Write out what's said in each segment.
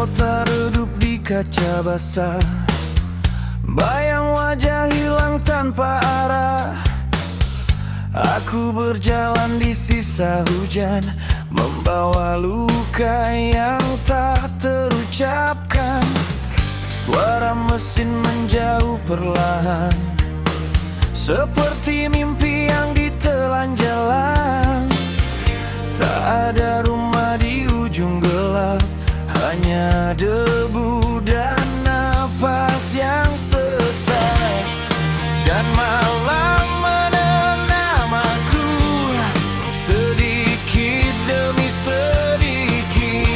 kota redup di kaca basah, bayang wajah hilang tanpa arah. Aku berjalan di sisa hujan, membawa luka yang tak terucapkan. Suara mesin menjauh perlahan, seperti mimpi yang ditelan jalan. Tak ada rumah di ujung gelap, hanya debu dan napas yang sesak. Dan malam menenam aku, sedikit demi sedikit.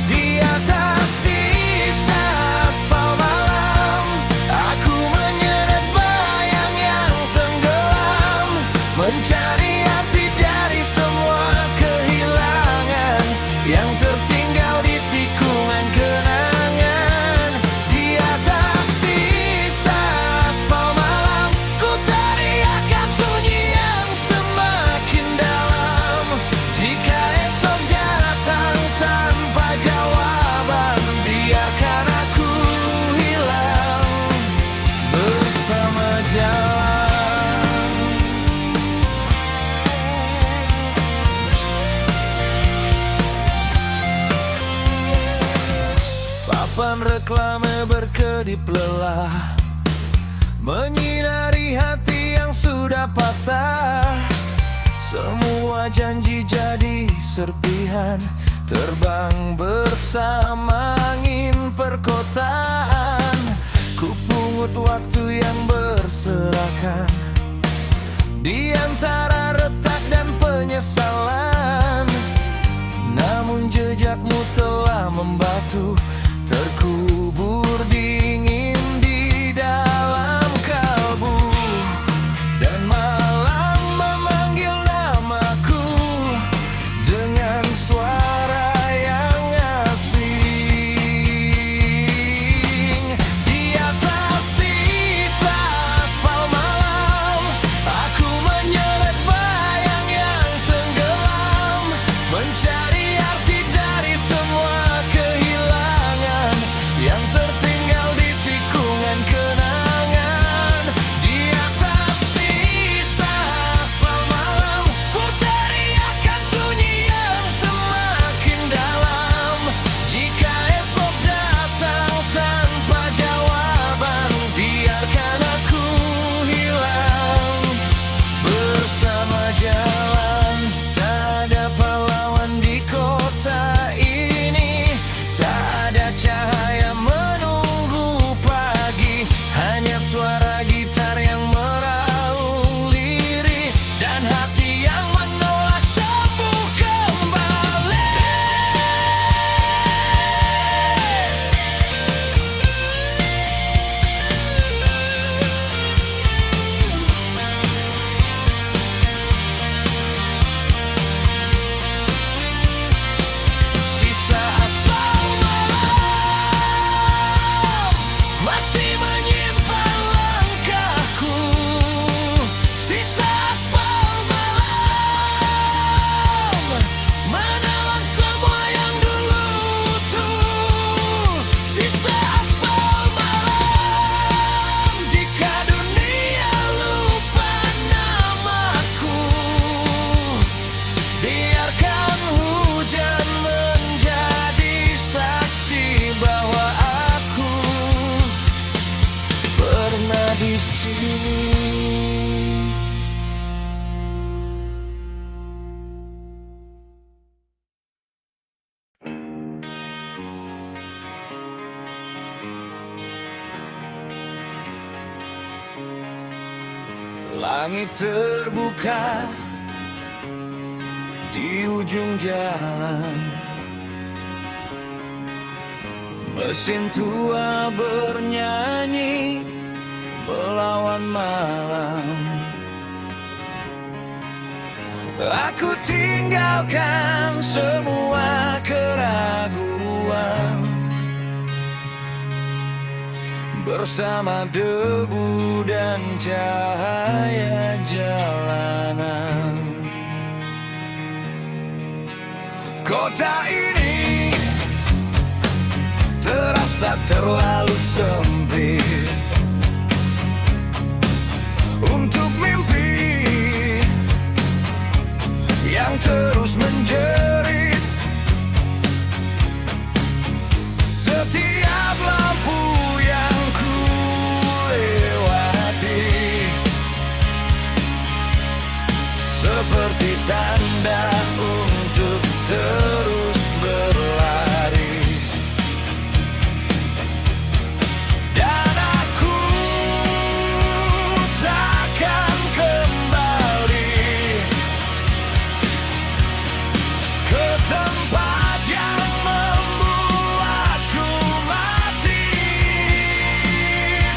Di atas sisa aspal malam, aku menyeret bayang yang tenggelam, mencari arti dari semua kehilangan yang tertinggal di tikungan kenangan. Di atas sisa aspal malam, ku teriakan sunyi yang semakin dalam. Jika esok datang tanpa jawaban, biarkan aku hilang bersama jalan. Papan reklame berkedip lelah, menyinari hati yang sudah patah. Semua janji jadi serpihan, terbang bersama angin perkotaan. Ku pungut waktu yang berserakan, di antara retak dan penyesalan. Namun jejakmu telah membatu, terkubur dingin di dalam kalbu. Dan malam memanggil namaku dengan suara yang asing. Di atas sisa aspal malam, aku menyeret bayang yang tenggelam, mencari arti dari semua kehilangan yang tertinggal di tikungan kenangan. Di atas sisa aspal malam, ku teriakan sunyi yang semakin dalam. Jika esok datang tanpa jawaban, biarkan aku hilang bersama jalan. Tak ada pahlawan di kota ini, tak ada cahaya menunggu pagi, hanya suara gitar yang meraung lirih dan hati yang menolak sembuh kembali. Sisa aspal malam masih menyimpan langkahku. Sisa aspal malam menelan semua yang dulu utuh. Sisa aspal malam, jika dunia lupa namaku, biarkan hujan menjadi saksi bahwa aku pernah di sini. Langit terbuka di ujung jalan, mesin tua bernyanyi melawan malam. Aku tinggalkan semua keraguan, bersama debu dan cahaya jalanan. Kota ini terasa terlalu sempit untuk mimpi yang terus menjerit. Setiap lampu yang ku lewati seperti tanda untuk terus berlari. Dan aku takkan kembali ke tempat yang membuatku mati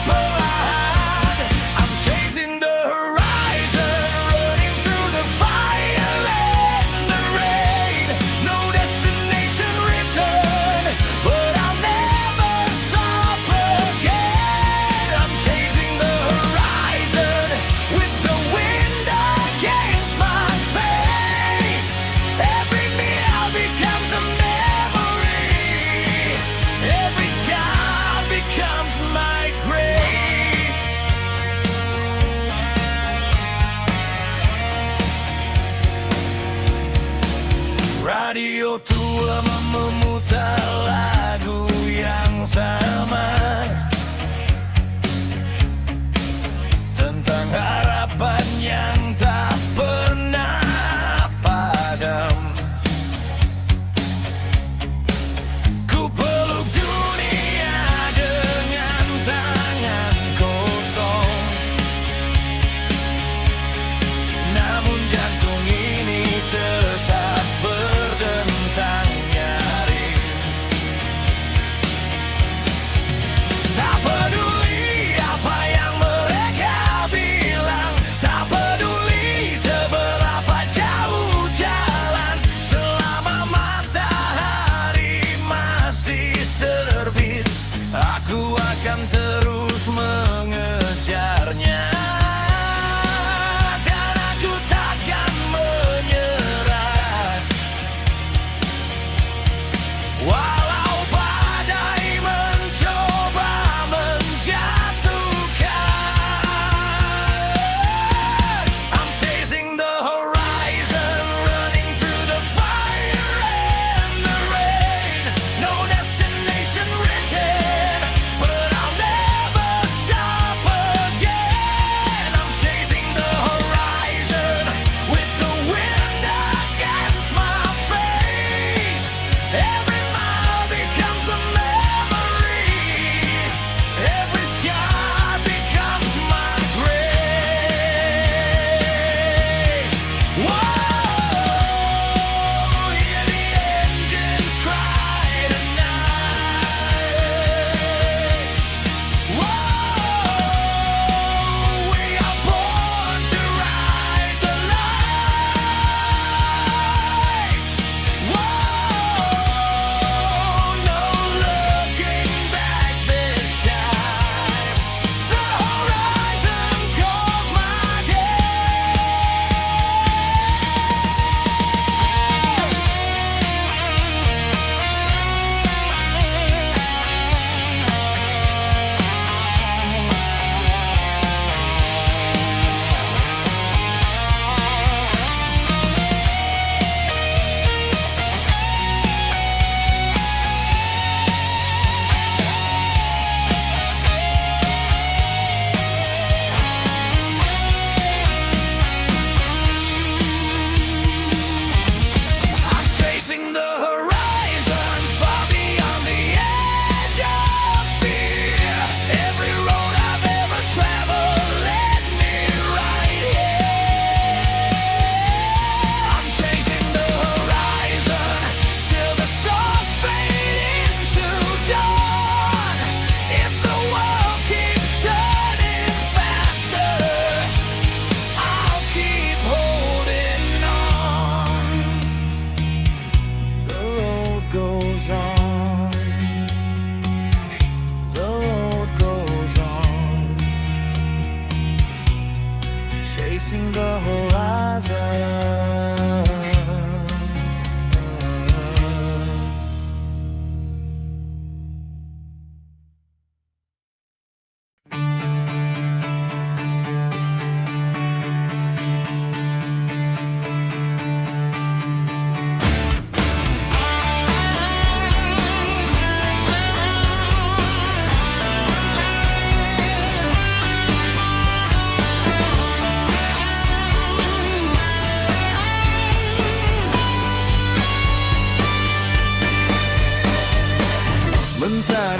perlahan. I'm chasing the horizon, running through the fire and the rain. No destination return, but I'll never stop again. I'm chasing the horizon with the wind against my face. Every meal becomes a memory, every scar becomes my grace. Radio tua memutar lagu yang sama tentang harapan yang tak pernah padam. Ku peluk dunia dengan tangan kosong, namun jantung ini tetap berdentang nyaring.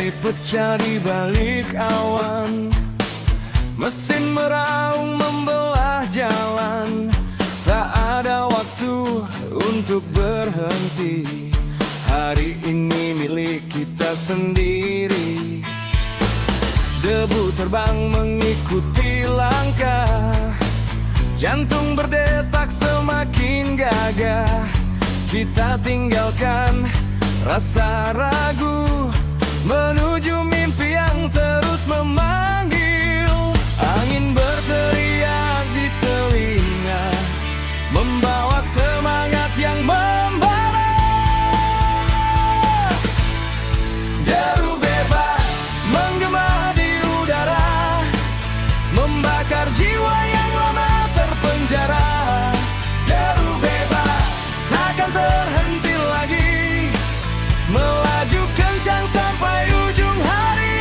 Badai pecah di balik awan, mesin meraung membelah jalan. Tak ada waktu untuk berhenti, hari ini milik kita sendiri. Debu terbang mengikuti langkah, jantung berdetak semakin gagah. Kita tinggalkan rasa ragu, menuju mimpi yang terus memanggil. Angin berteriak di telinga, membawa semangat yang membara. Deru bebas menggema di udara, membakar jiwa yang lama terpenjara. Deru bebas takkan terhenti lagi, melaju kencang sampai ujung hari.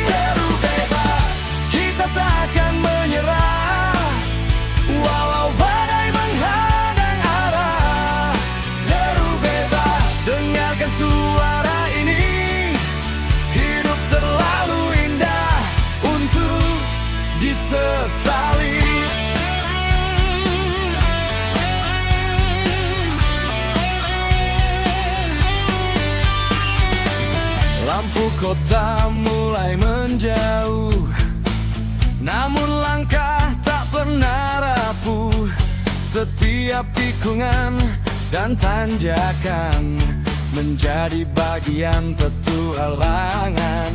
Deru bebas, kita takkan menyerah, walau badai menghadang arah. Deru bebas, dengarkan suara ini, hidup terlalu indah untuk disesali. Lampu kota mulai menjauh, namun langkah tak pernah rapuh. Setiap tikungan dan tanjakan menjadi bagian petualangan.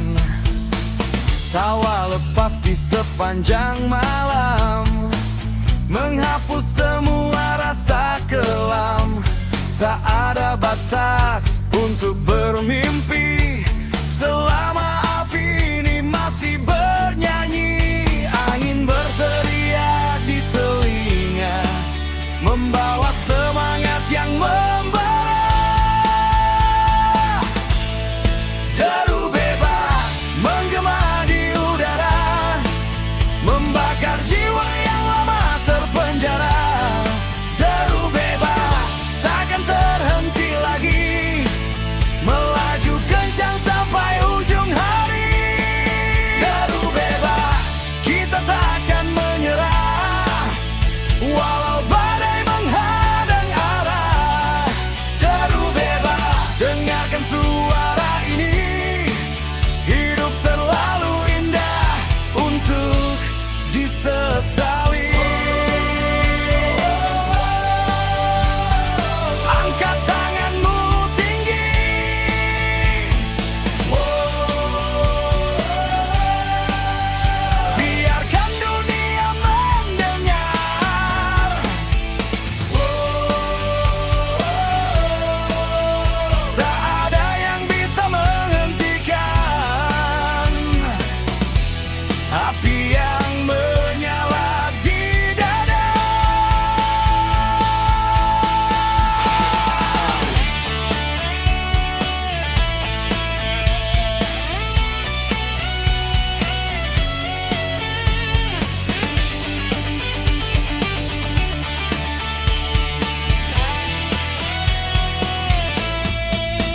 Tawa lepas di sepanjang malam, menghapus semua rasa kelam. Tak ada batas untuk bermimpi, selama api ini masih bernyanyi. Angin berteriak di telinga, membawa semangat yang membara. Deru bebas menggema di udara, membakar jiwa yang lama terpenjara. Deru bebas takkan terhenti lagi, melaju kencang sampai ujung hari. Deru bebas, kita takkan menyerah, walau badai menghadang arah. Deru bebas, dengarkan suara ini, hidup terlalu indah untuk disesali. Angkat tanganmu tinggi, biarkan dunia mendengar. Tak ada yang bisa menghentikan api yang menyala di dada.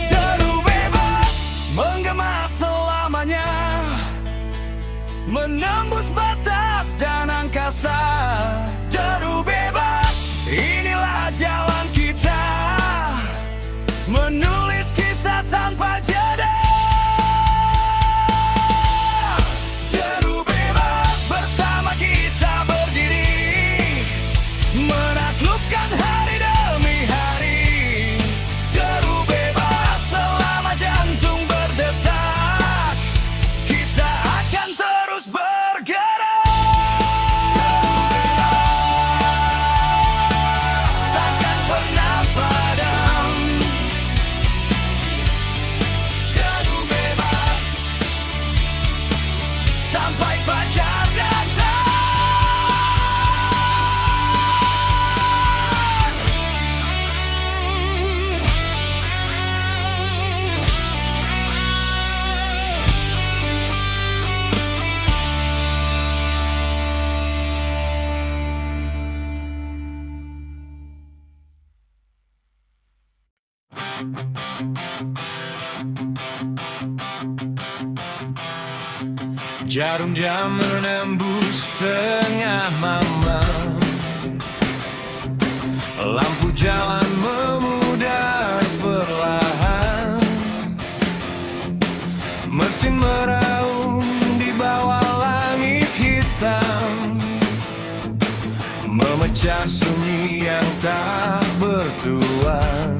Deru bebas menggema selamanya, menembus batas dan angkasa. Deru bebas, inilah jalan kita, menulis kisah tanpa jeda. Deru bebas, bersama kita berdiri, menaklukkan hari demi hari. Deru bebas, selama jantung berdetak, kita akan terus bergerak. Takkan pernah padam. Deru bebas, sampai fajar datang. Jarum jam menembus tengah malam, lampu jalan memudar perlahan, mesin meraung di bawah langit hitam, memecah sunyi yang tak bertuan.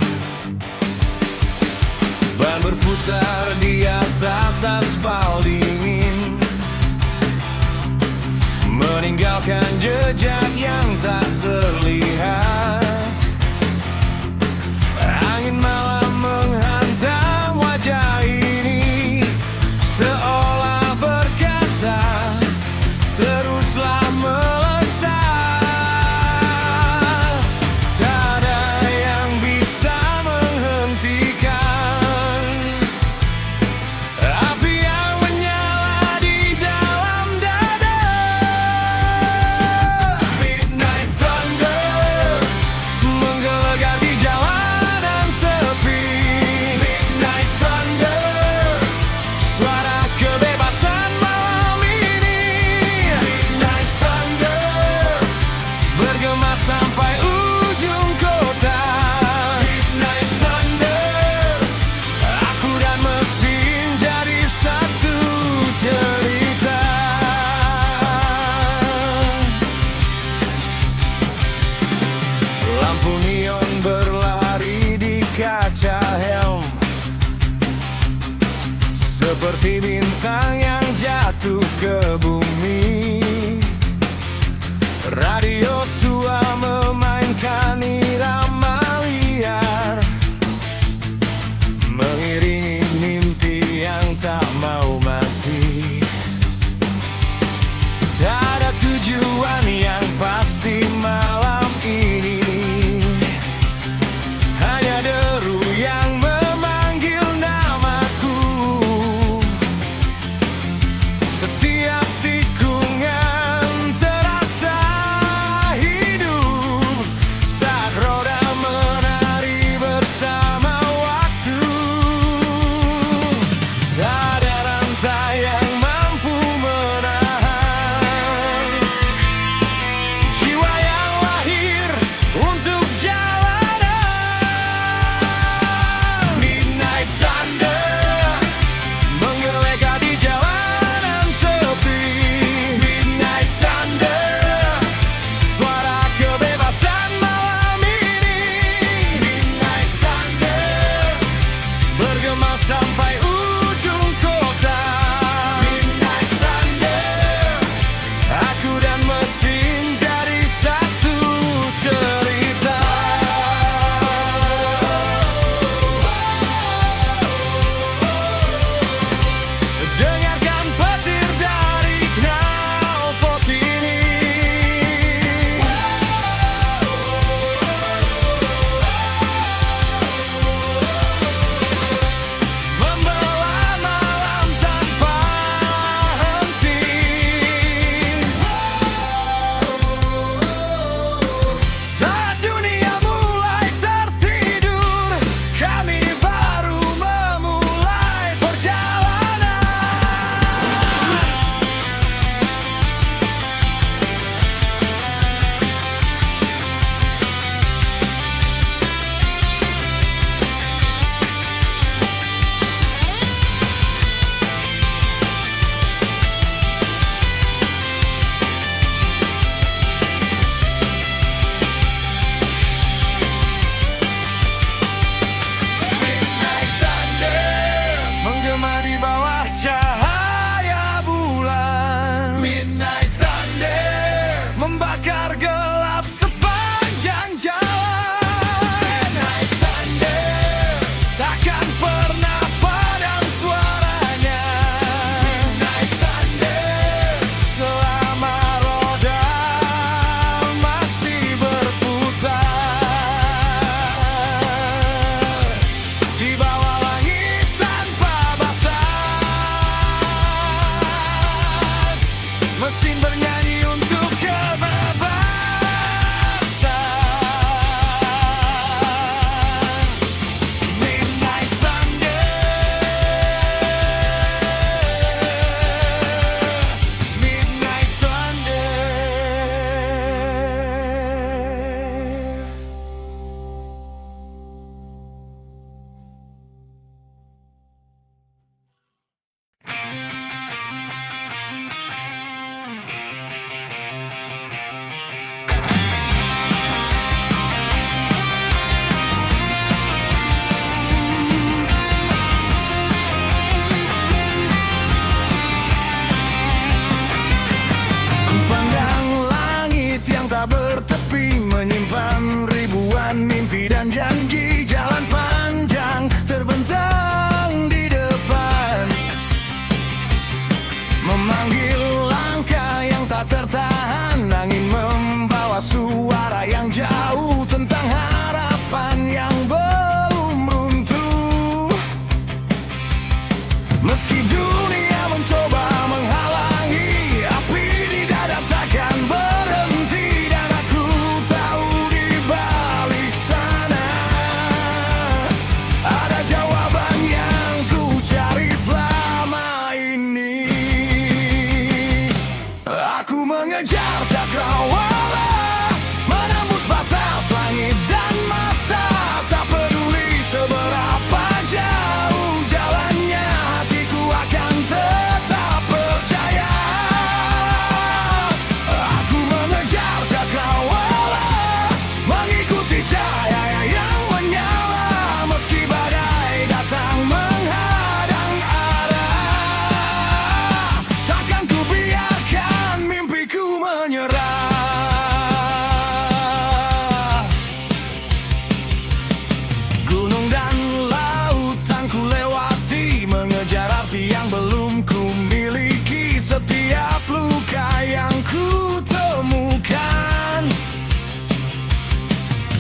Ban berputar di atas aspal dingin, meninggalkan jejak yang tak terlihat. Angin malam menghantam wajah ini, seolah berkata, teruslah melesat. Tak ada yang bisa menghentikan api yang menyala di dalam dada. Midnight thunder menggelegar di jalanan sepi. Midnight thunder, suara kebebasan malam ini. Midnight thunder bergema sampai ujung kota. Midnight thunder, aku dan mesin jadi satu cerita. Lampu neon berlari di kaca helm, seperti bintang yang jatuh ke bumi. Radio tua memainkan irama liar, mengiringi mimpi yang tak mau mati. Tak ada tujuan yang pasti malam ini, hanya deru yang memanggil namaku. Setiap tikungan terasa hidup,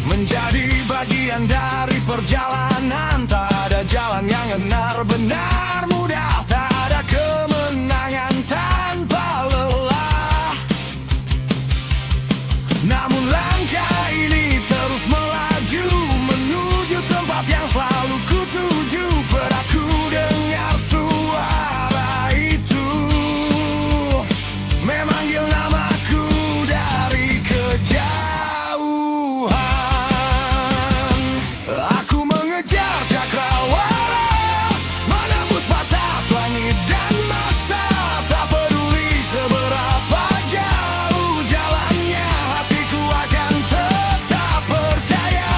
menjadi bagian dari perjalanan. Tak ada jalan yang benar-benar mudah, tak ada kemenangan tanpa lelah. Namun langkah ini terus melaju menuju tempat yang selalu kutuju. Peraku dengar suara itu memanggil namaku dari kejauhan. Aku mengejar cakrawala, menembus batas langit dan masa. Tak peduli seberapa jauh jalannya, hatiku akan tetap percaya.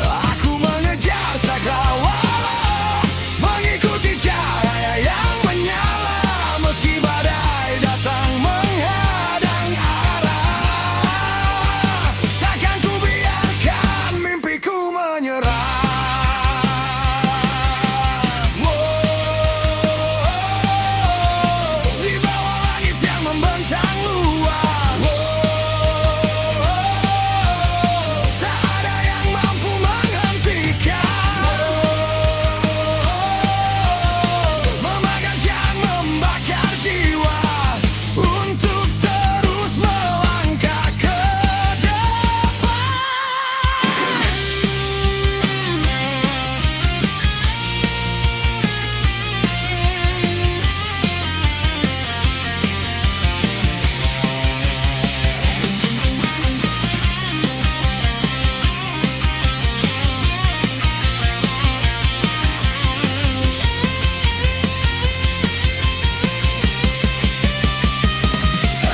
Aku mengejar cakrawala, mengikuti cahaya yang menyala. Meski badai datang menghadang arah, takkan ku biarkan mimpiku menyerah. Di bawah langit yang membentang luas, tak ada yang mampu menghentikan. Memakan dan membakar jiwa untuk terus melangkah ke depan.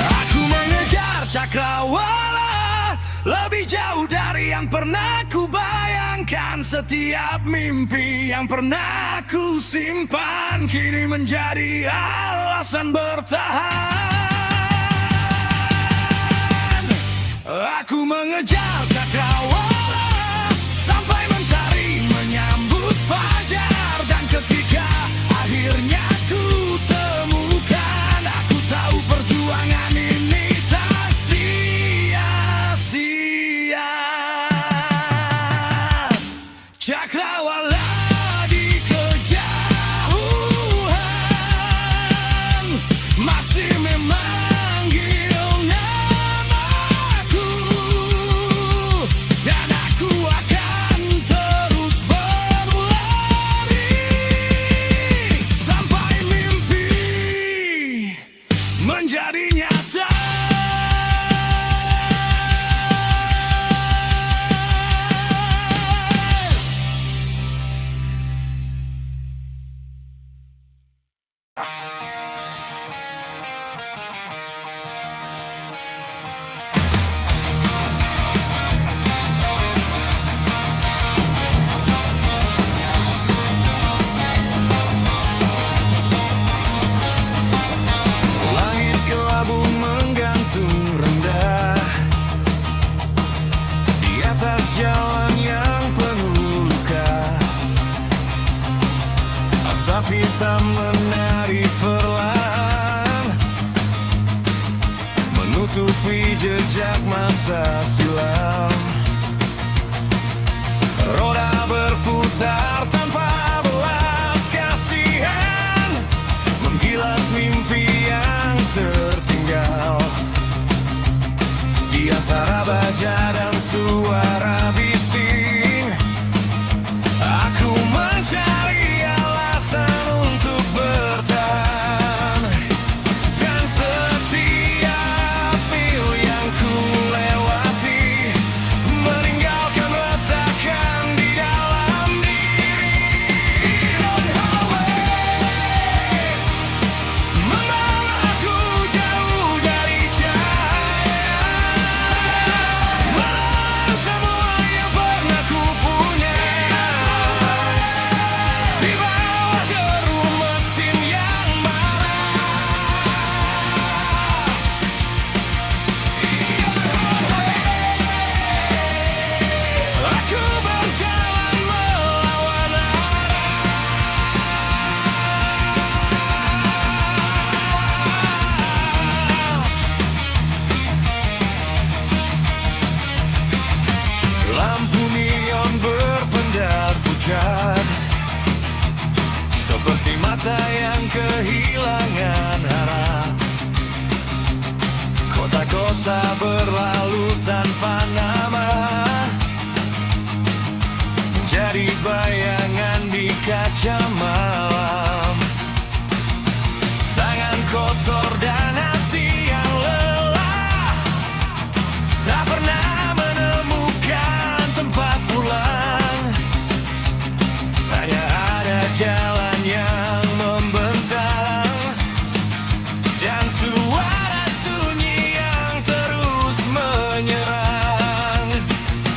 Aku mengejar cakrawala, lebih jauh dari yang pernah ku bayangkan. Setiap mimpi yang pernah ku simpan kini menjadi alasan bertahan. Aku mengejar cakrawala sampai mentari menyambut fajar. Dan ketika akhirnya ku temukan, aku tahu perjuangan ini tak sia-sia. Cakrawala di kejauhan masih memanggil namaku, dan aku akan terus berlari sampai mimpi menjadi nyata. Langit kelabu menggantung rendah di atas jalan yang penuh luka. Asap hitam menari perlahan, menutupi jejak masa silam. Roda berputar tanpa belas kasihan, menggilas mimpi yang tertinggal. Di antara baja dan suara bising, aku mencari alasan untuk bertahan. Dan setiap mil yang ku lewati meninggalkan retakan di dalam diri. Road highway membawa aku jauh dari cahaya, melawan semua yang Lampu neon berpendar pucat, seperti mata yang kehilangan harap. Kota-kota berlalu tanpa nama, menjadi bayangan di kaca malam. Tangan kotor dan hati yang lelah, tak pernah menemukan tempat pulang. Hanya ada jalan yang membentang dan suara sunyi yang terus menyerang.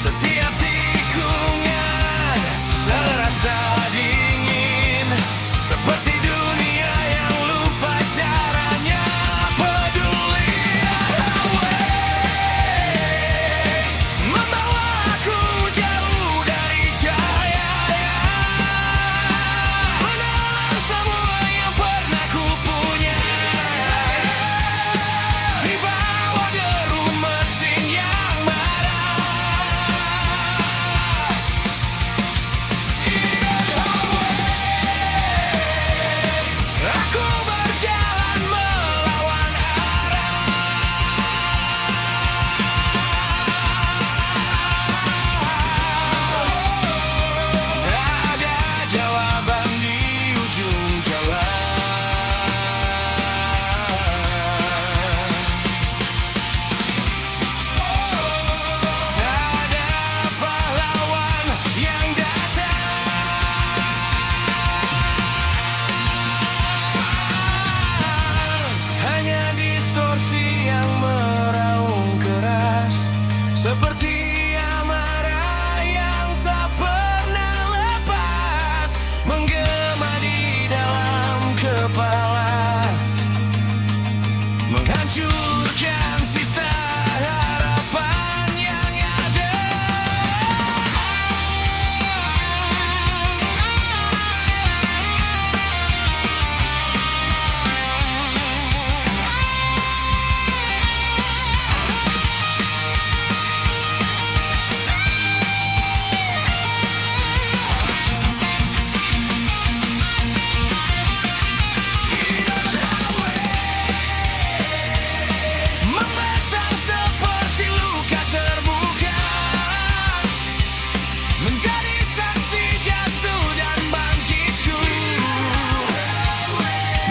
Setiap tikungan terasa dingin, seperti dunia yang lupa caranya peduli. Highway membawa aku jauh dari cahaya, menelan semua yang pernah ku punya, di bawah deru mesin yang marah. Aku berjalan melawan arah, tak ada jawaban di ujung jalan. Tak ada pahlawan yang datang, hanya distorsi yang meraung keras, seperti amarah yang tak pernah lepas, menggema di dalam kepala, menghancurkan sisa harapan yang ada. Membentang seperti luka terbuka, menjadi saksi jatuh dan bangkitku.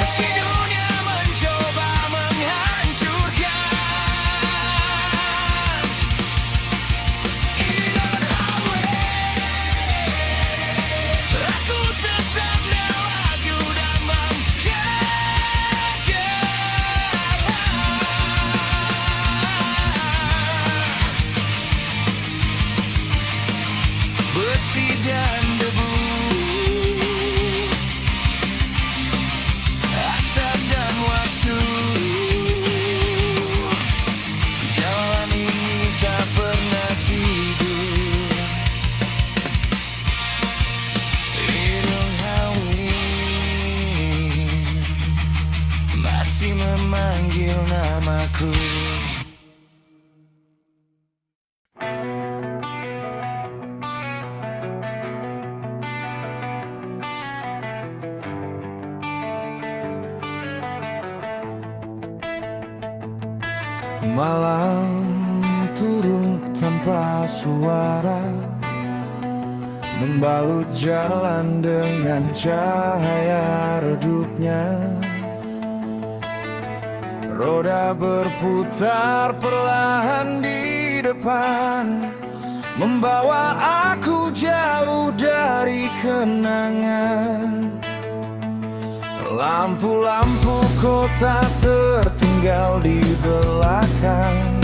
Meski dunia mencoba menghancurkan, aku tetap melaju dan besi dan debu, asap dan waktu, jalan ini tak pernah tidur. Hidung Hawi masih memanggil namaku. Malam turun tanpa suara, membalut jalan dengan cahaya redupnya. Roda berputar perlahan di depan, membawa aku jauh dari kenangan. Lampu-lampu kota tertinggal di belakang,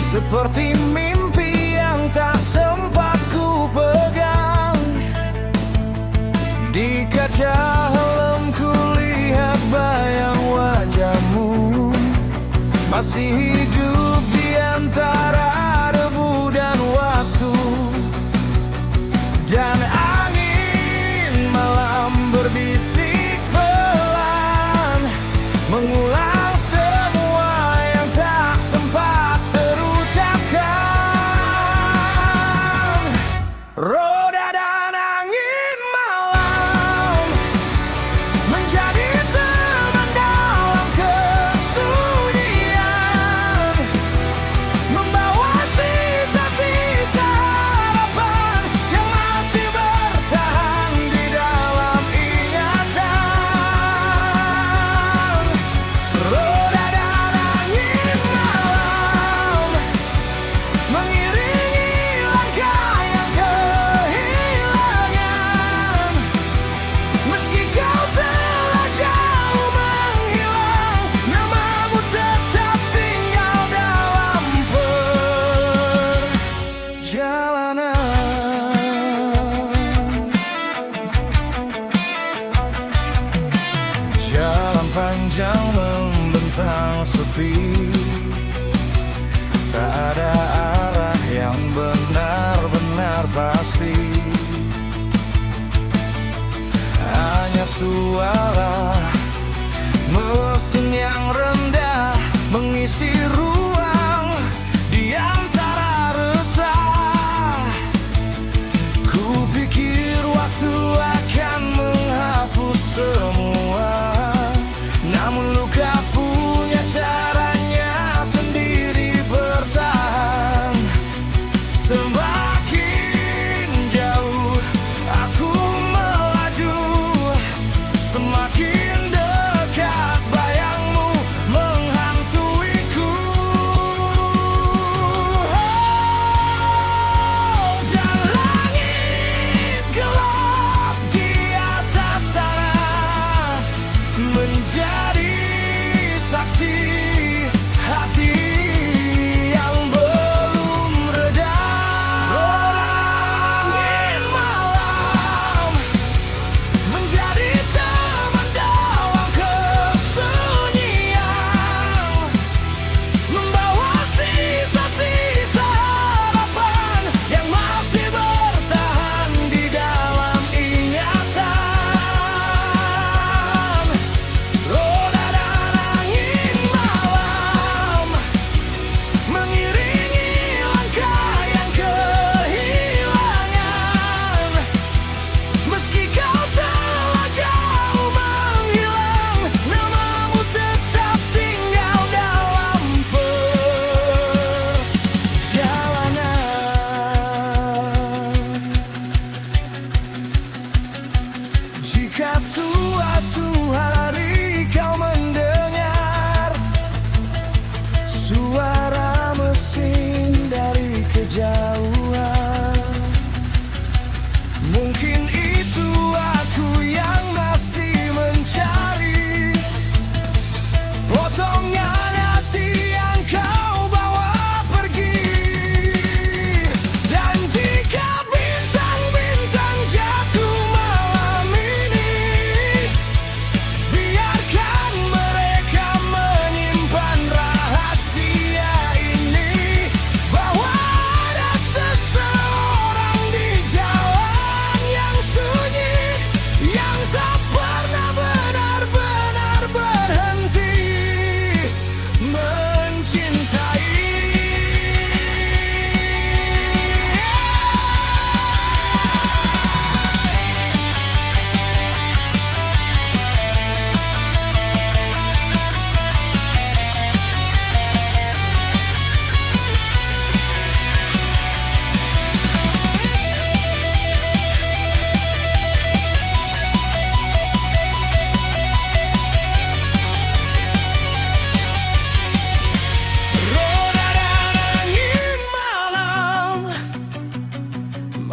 seperti mimpi yang tak sempat ku pegang. Di kaca helmku lihat bayang wajahmu, masih hidup di antara debu dan waktu. Dan angin malam berbisik pelan, mengulang semua yang tak sempat terucapkan.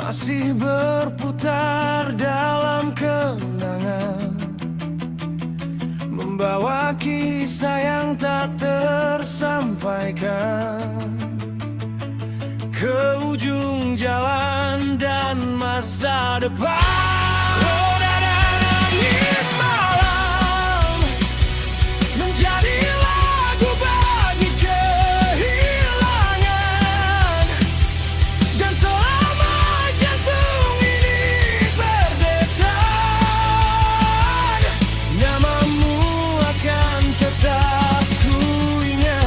masih berputar dalam kenangan, membawa kisah yang tak tersampaikan ke ujung jalan dan masa depan. Roda dan angin malam menjadi lagu bagi kehilangan, dan selama jantung ini berdetak, namamu akan tetap kuingat.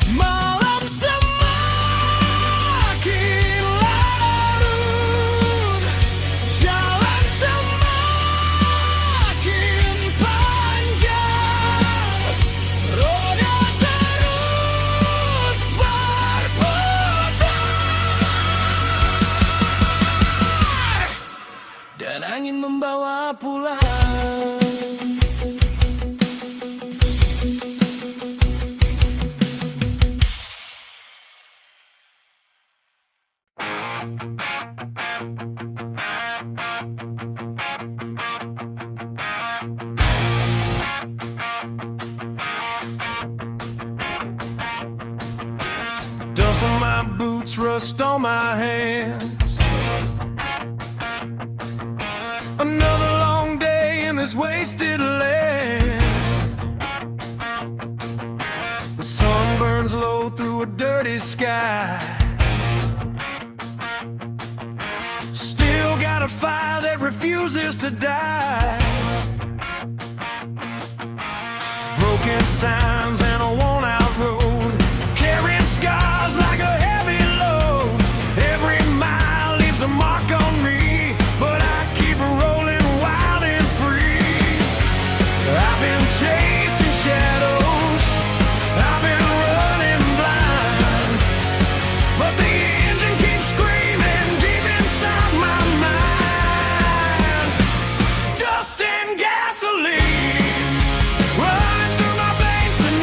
Malam semakin larut, jalan semakin panjang, roda terus berputar, dan angin membawa pulang. Dust on my boots, rust on my hands. Another long day in this wasted land. The sun burns low through a dirty sky. Still got a fire that refuses to die. Broken signs and a worn-out road, carrying scars like a heavy load. Every mile leaves a mark on me, but I keep rolling wild and free. I've been chasing shadows, I've been running blind, but the engine keeps screaming deep inside my mind. Dust and gasoline running through my veins tonight.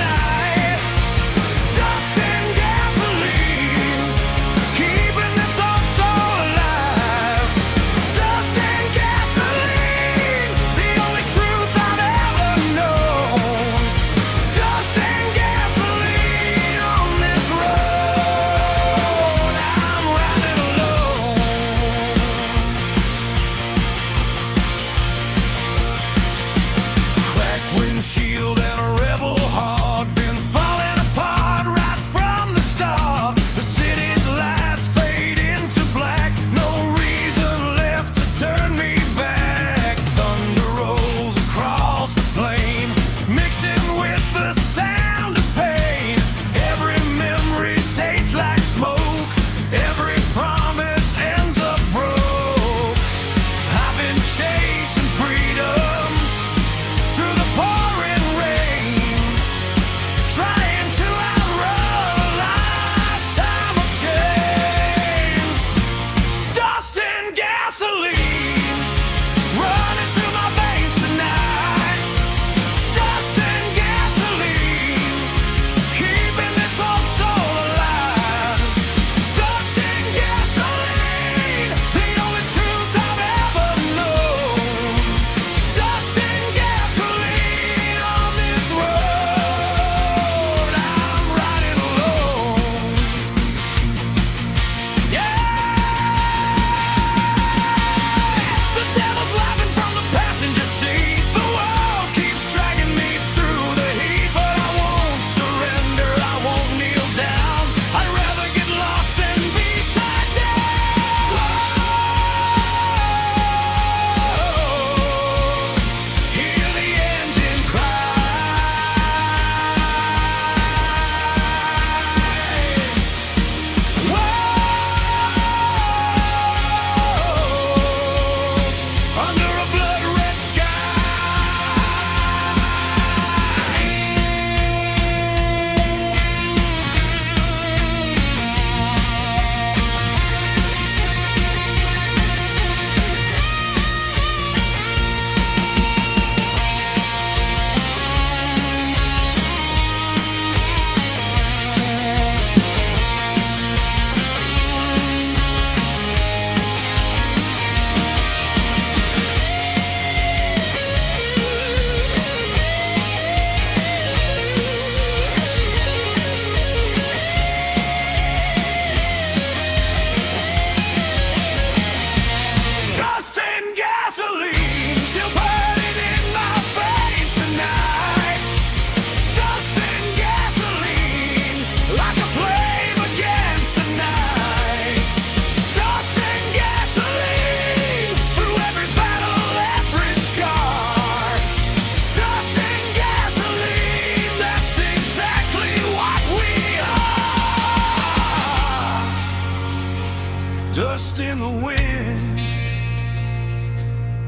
Dust in the wind,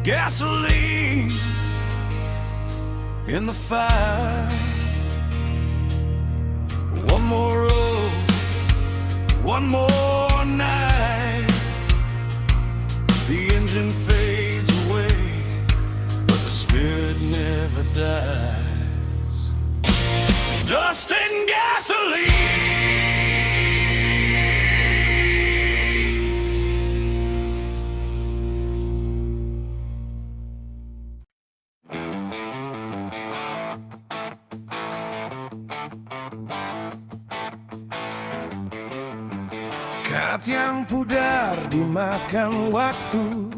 gasoline in the fire. One more road, one more night. The engine fades away, but the spirit never dies. Dust and gasoline. Kat yang pudar dimakan waktu,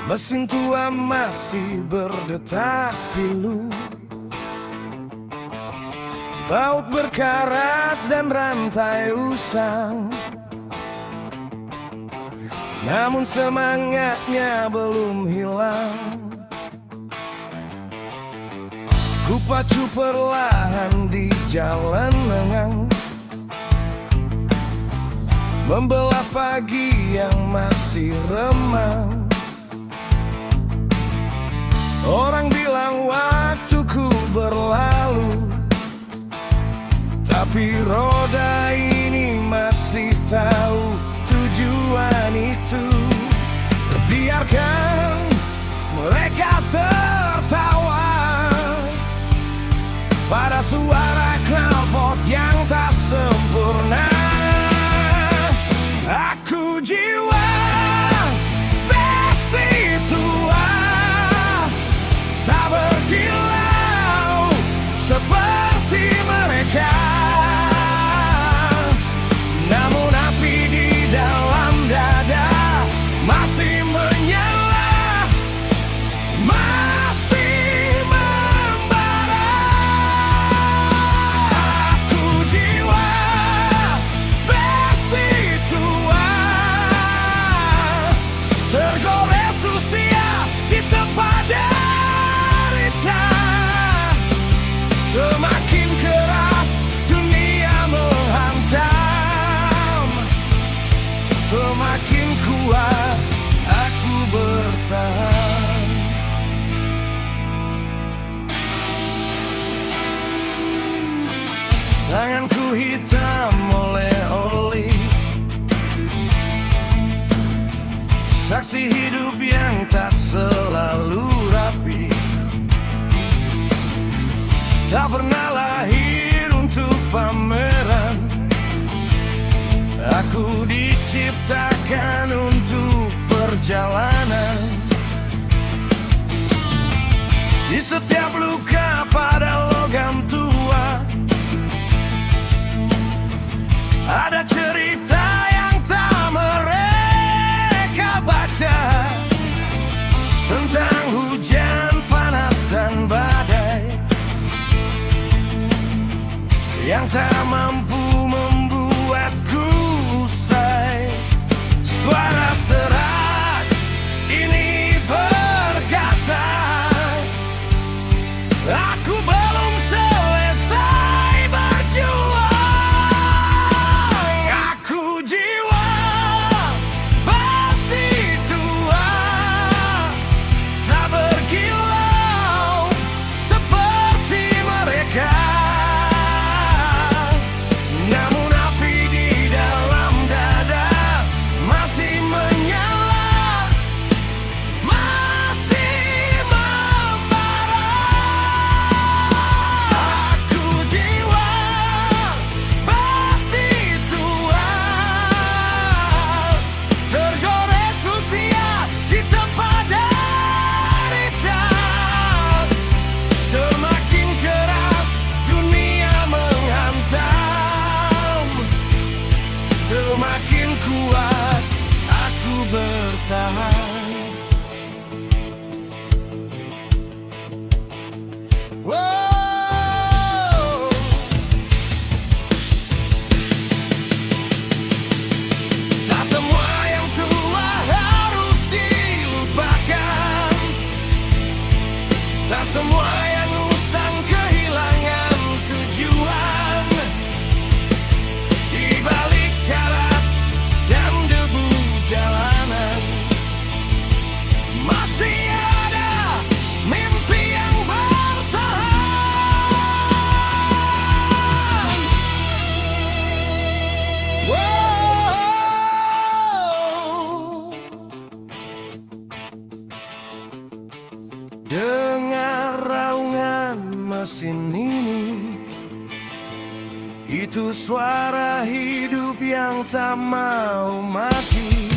mesin tua masih berdetak pilu. Baut berkarat dan rantai usang, namun semangatnya belum hilang. Ku pacu perlahan di jalan lengang, membelah pagi yang masih remang. Orang bilang waktuku berlalu, tapi roda ini masih tahu tujuan itu. Biarkan mereka tertawa pada suara knalpot yang tak sempurna. Aku jiwa besi tua, tak berkilau seperti mereka. Namun api di dalam dada masih menyala, masih membara. Aku jiwa besi tua, tergores usia di tempat derita. Semakin keras dunia menghantam, semakin kuat aku bertahan. Tanganku hitam oleh oli, saksi hidup yang tak selalu rapi. Tak pernah lahir untuk pameran, aku diciptakan untuk perjalanan. Di setiap luka pada logam tua ada cerita yang tak mereka baca, tentang hujan panas dan badai yang tak mampu membuatku usai. Suara serak ini berkata, aku belum selesai berjuang. Aku jiwa besi tua, tak berkilau seperti mereka. Namun api di dalam dada ini. Itu suara hidup yang tak mau mati.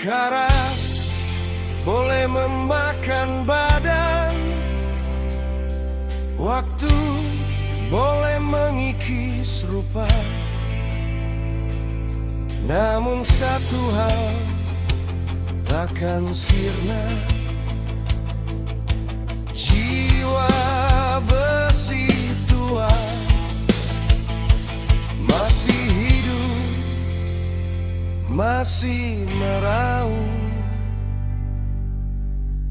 Karat boleh memakan badan, waktu boleh mengikis rupa. Namun satu hal takkan sirna, jiwa besi tua masih hidup, masih meraung,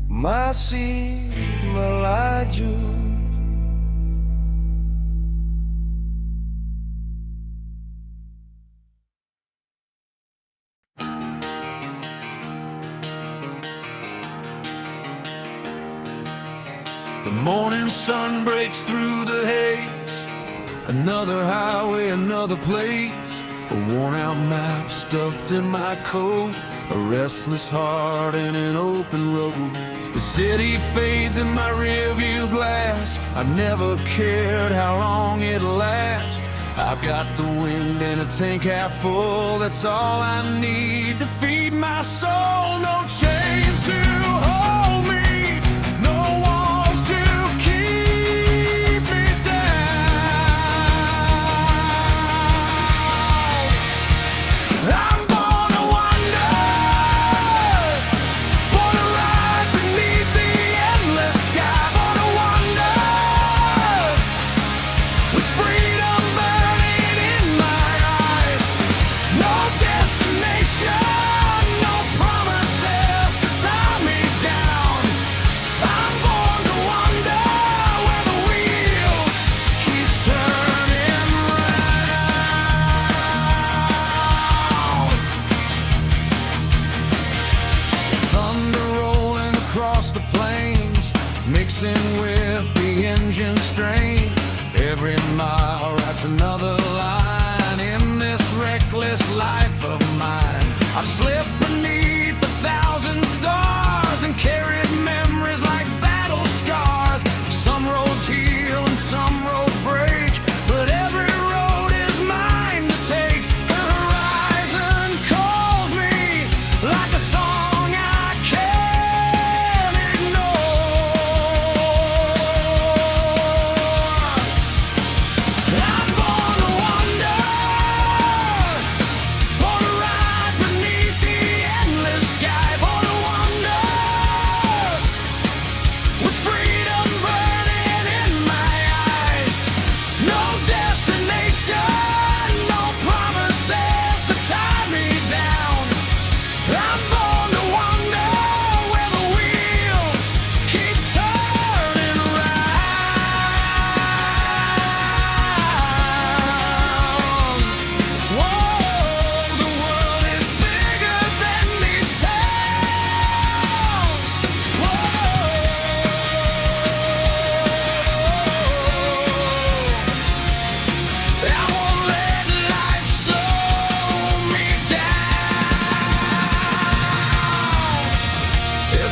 masih melaju. The morning sun breaks through the haze. Another highway, another place. A worn-out map stuffed in my coat. A restless heart in an open road. The city fades in my rearview glass. I never cared how long it'll last. I've got the wind in a tank half full. That's all I need to feed my soul. No chains to hold me, no walls to keep me down. I'm born to wander, born to ride beneath the endless sky, born to wander with freedom burning in my eyes. No destination, no promises to tie me down. I'm born to wander where the wheels keep turning round. Thunder rolling across the plains, mixing with the engine strain. Every mile writes another line in this reckless life of mine. I've slipped beneath 1,000 stars and carried memories like battle scars. Some roads heal and some roads break, but every road is mine to take. The horizon calls me like a song I can't ignore. I'm born to wander, born to ride beneath the endless sky.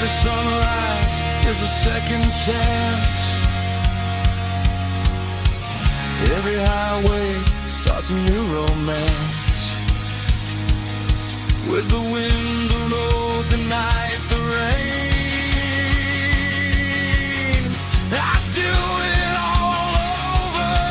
Every sunrise is a second chance. Every highway starts a new romance. With the wind, the road, the night, the rain, I do it all over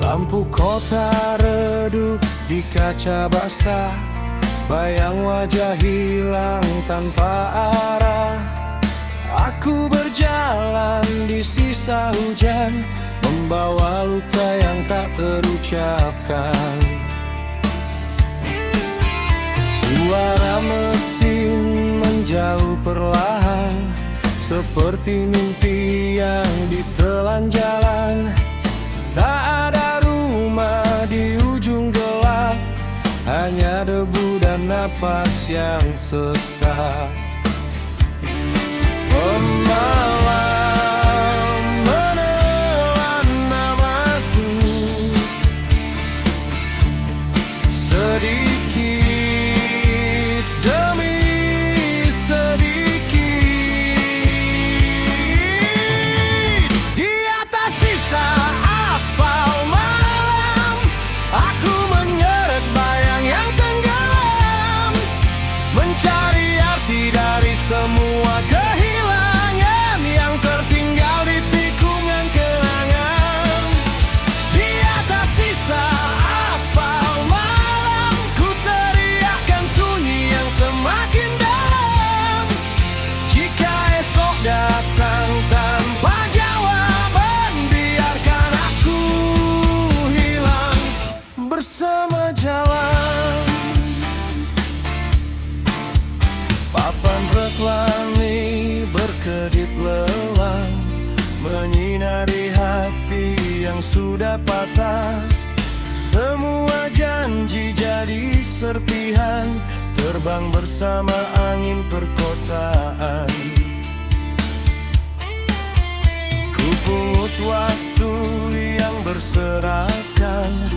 Lampu kota redup di kaca basah, bayang wajah hilang tanpa arah. Aku berjalan di sisa hujan, membawa luka yang tak terucapkan. Suara mesin menjauh perlahan, seperti mimpi yang ditelan jalan. Tak ada rumah di ujung gelap, hanya debu dan napas yang sesak. Pemalam menelan namaku, sedikit demi sedikit. Di atas sisa aspal malam, aku menyeret bersama jalan. Papan reklami berkedip lelang, menyinari hati yang sudah patah. Semua janji jadi serpihan, terbang bersama angin perkotaan. Ku pungut waktu yang berserakan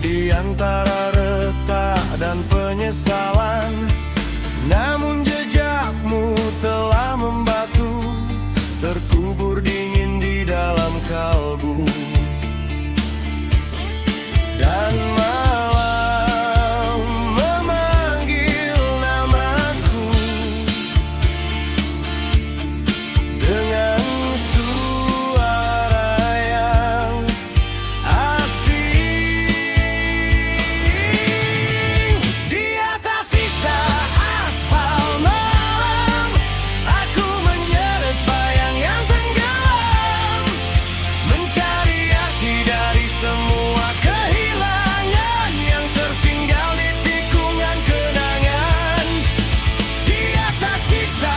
di antara retak dan penyesalan. Namun jejakmu telah membatu, terkubur dingin di dalam kalbu. Dan malam memanggil namaku dengan suara yang asing. Di atas sisa aspal malam, aku menyeret bayang yang tenggelam, mencari arti dari semua kehilangan yang tertinggal di tikungan kenangan. Di atas sisa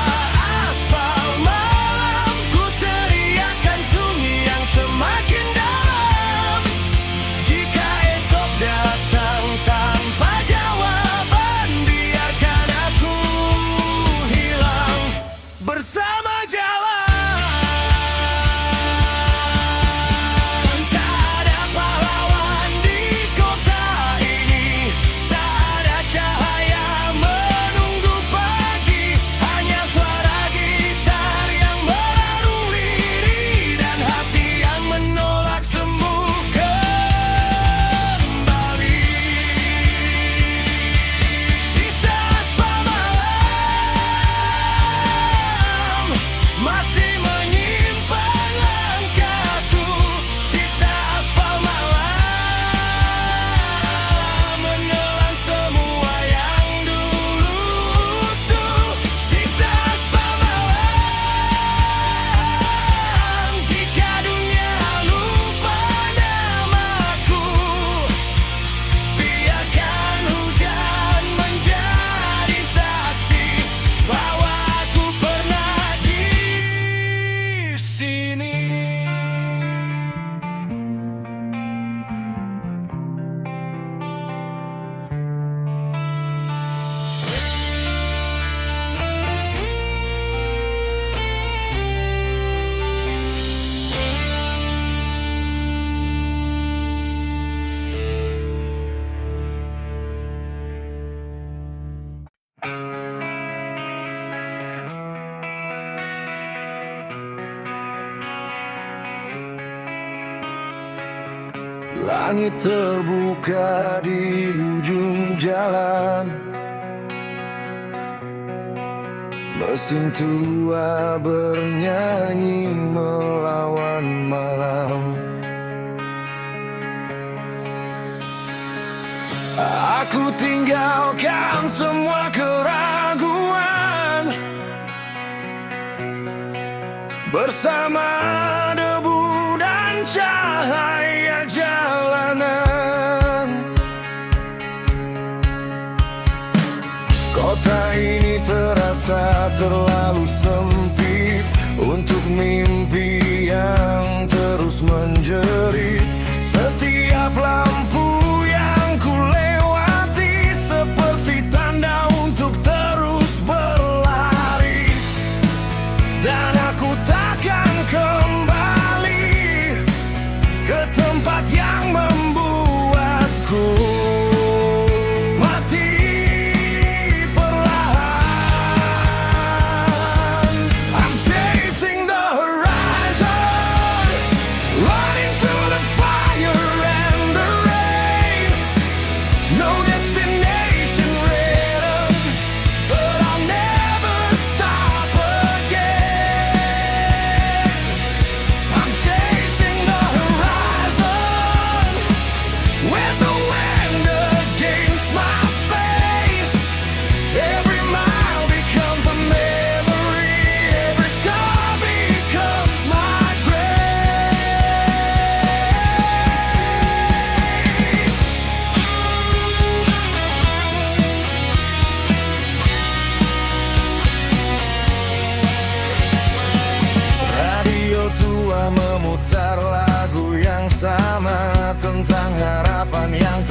aspal malam, ku teriakan sunyi yang semakin dalam. Jika esok datang tanpa jawaban, biarkan aku hilang bersama jalan. Tak ada pahlawan di kota ini, tak ada cahaya menunggu pagi, hanya suara gitar yang melarung lirih dan hati yang menolak sembuh kembali. Sisa aspal malam masih menyimpan langkahku. Sisa aspal malam menelan semua yang dulu tuh. Sisa aspal malam, jika dunia lupa namaku, biarkan hujan menjadi saksi bahwa aku pernah di sini. Langit terbuka di ujung jalan, mesin tua bernyanyi melawan malam. Aku tinggalkan semua keraguan bersama debu dan cahaya jalanan. Kota ini terasa terlalu sempit untuk mimpi yang terus menjerit. Setiap lampu yang ku lewati seperti tanda untuk terus berlari, dan aku takkan kembali ke tempat yang membuatku mati perlahan. I'm chasing the horizon, running through the fire and the rain. No destination written, but I'll never stop again. I'm chasing the horizon with the wind against my face. Every mile becomes a memory, every scar becomes my grave.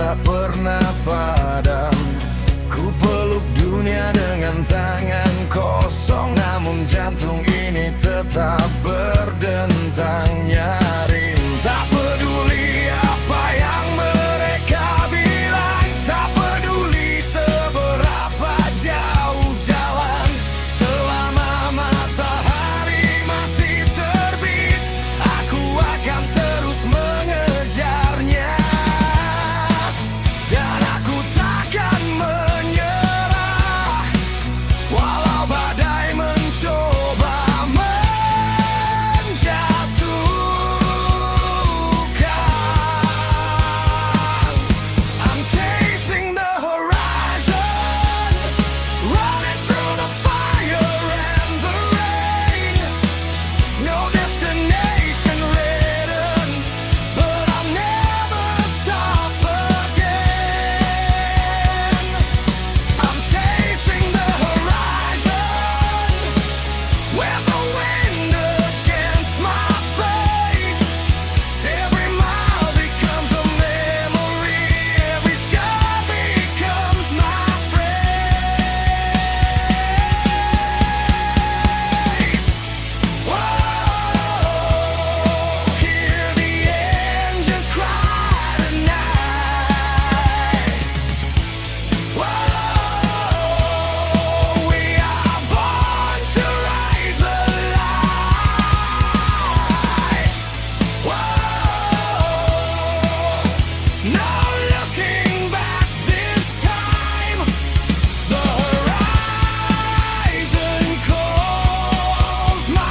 tak pernah padam. Ku peluk dunia dengan tangan kosong, namun jantung ini tetap berdentang nyaring. Tak peduli apa yang mereka bilang, tak peduli seberapa jauh jalan, selama matahari masih terbit, aku akan terus mengejarnya. Dan aku takkan menyerah, walau badai mencoba menjatuhkan. I'm chasing the horizon, running through the fire and the rain. No destination written, but I'll never stop again. I'm chasing the horizon, with the wind against my face. Every mile becomes a memory, every scar becomes my phrase. Whoa, hear the engines cry tonight. Whoa, we are born to ride the light. Whoa, no looking back this time. The horizon calls my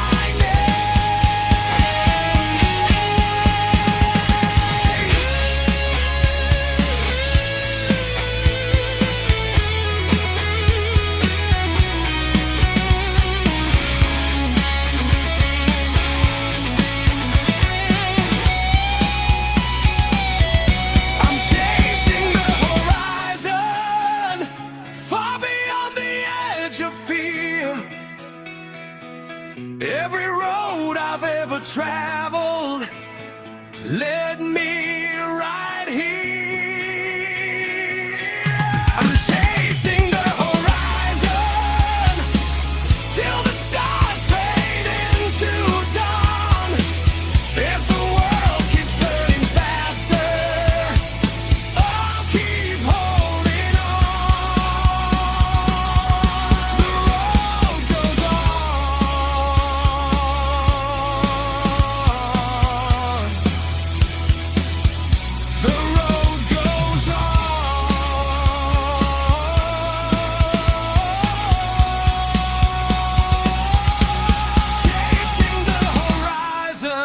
I'm chasing the horizon, far beyond the edge of fear. Every road I've ever traveled led me right here. I'm chasing the horizon till the stars fade into dawn. If the world keeps turning faster, I'll keep holding on. The road goes on. The road goes on. Chasing the horizon.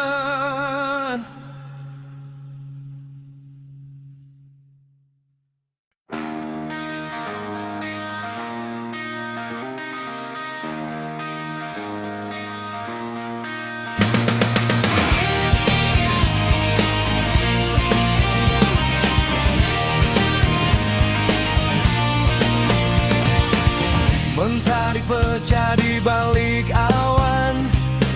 Mentari pecah di balik awan,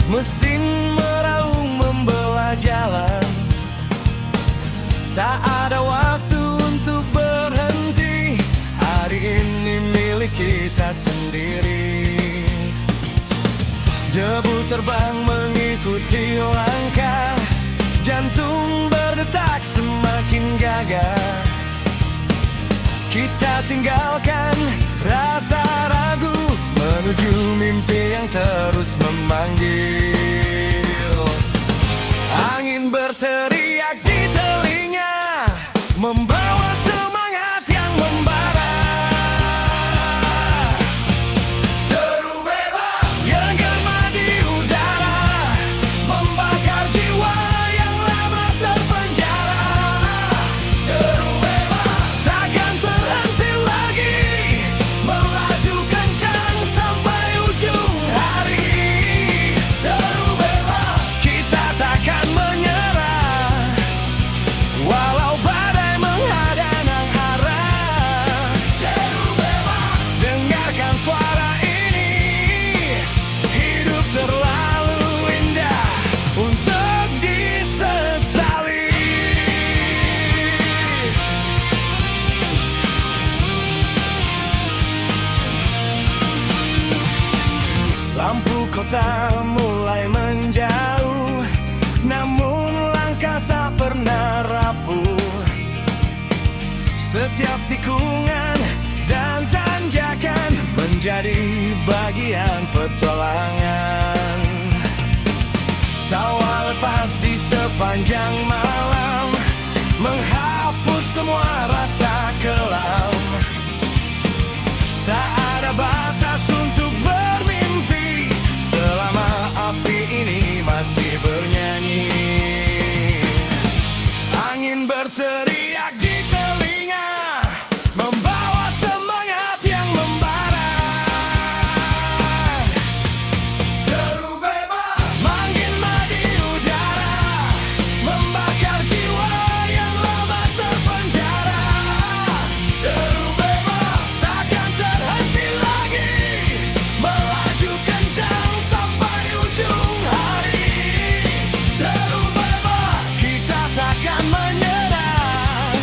mesin meraung membelah jalan. Tak ada waktu untuk berhenti, hari ini milik kita sendiri. Debu terbang mengikuti langkah, jantung berdetak semakin gagah. Kita tinggalkan rasa ragu, menuju mimpi yang terus memanggil. Angin berteriak di telinga, membawa semangat yang membara. Deru bebas yang gema di udara, membakar jiwa yang lama terpenjara. Deru bebas takkan terhenti lagi, melaju kencang sampai ujung hari. Deru kota mulai menjauh, namun langkah tak pernah rapuh. Setiap tikungan dan tanjakan menjadi bagian petualangan. Tawa lepas di sepanjang malam, menghapus semua rasa kelam. Tak ada batas untuk bermimpi selama api ini masih bernyanyi. Angin berteriak di telinga, membawa semangat yang membara. Deru bebas menggema di udara, membakar jiwa yang lama terpenjara. Deru bebas takkan terhenti lagi, melaju kencang sampai ujung hari. Deru bebas, kita takkan menyerah,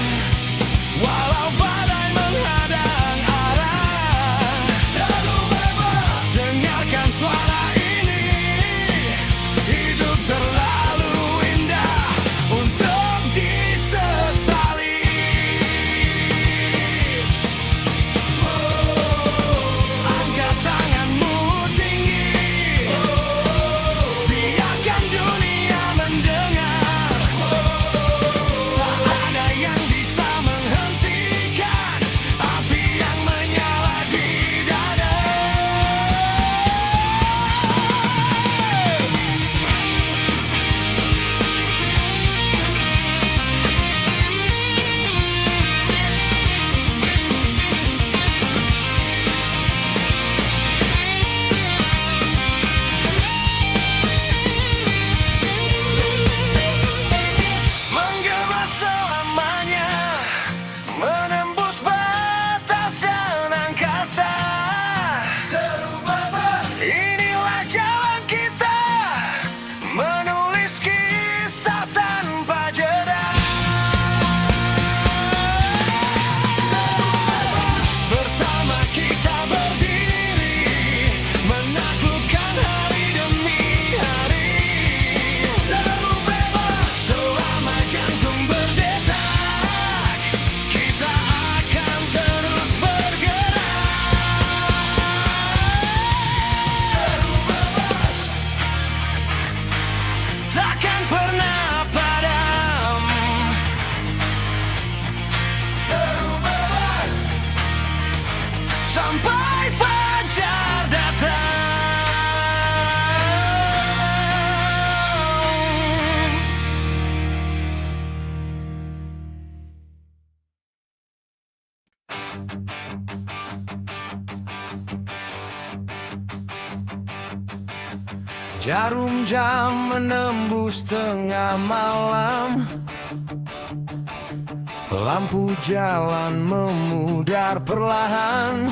walau badai menghadang arah. Deru bebas, dengarkan suara ini, hidup terlalu indah untuk disesali. Angkat tanganmu tinggi, biarkan dunia mendengar. Tak ada yang bisa menghentikan api yang menyala di dada. Menggema selamanya, menembus batas dan angkasa. Deru bebas, inilah jalan kita, menulis kisah tanpa jeda. Bersama kita berdiri, menaklukkan hari demi hari. Deru bebas, selama jantung berdetak, kita akan terus bergerak. Deru bebas takkan pernah padam. Deru bebas sampai fajar datang. Jarum jam menembus tengah malam, lampu jalan memudar perlahan.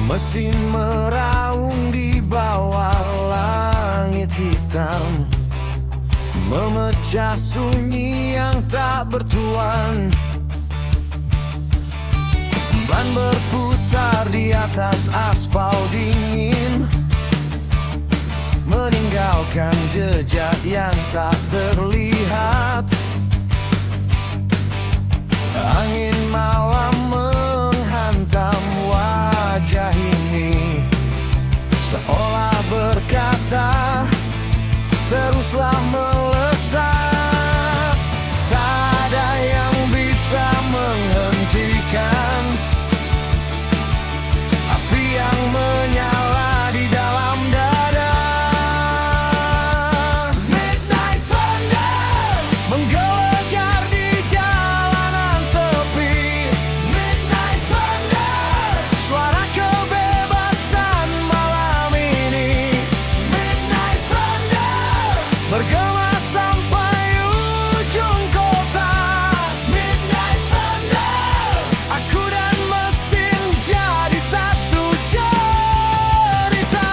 Mesin meraung di bawah langit hitam, memecah sunyi yang tak bertuan. Ban berputar di atas aspal dingin, meninggalkan jejak yang tak terlihat. Angin malam menghantam wajah ini, seolah berkata, teruslah melesat. Tak ada yang bisa menghentikan api yang menyala di dalam dada. Midnight thunder menggelegar di jalanan sepi. Midnight thunder, suara kebebasan malam ini. Midnight thunder bergema sampai ujung kota. Midnight thunder, aku dan mesin jadi satu cerita.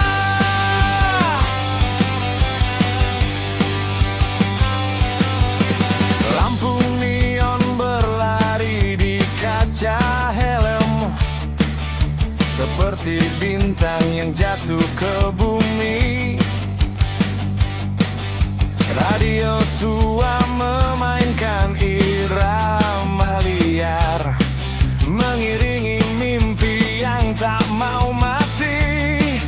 Lampu neon berlari di kaca helm, seperti bintang bintang yang jatuh ke bumi. Radio tua memainkan irama liar, mengiringi mimpi yang tak mau mati.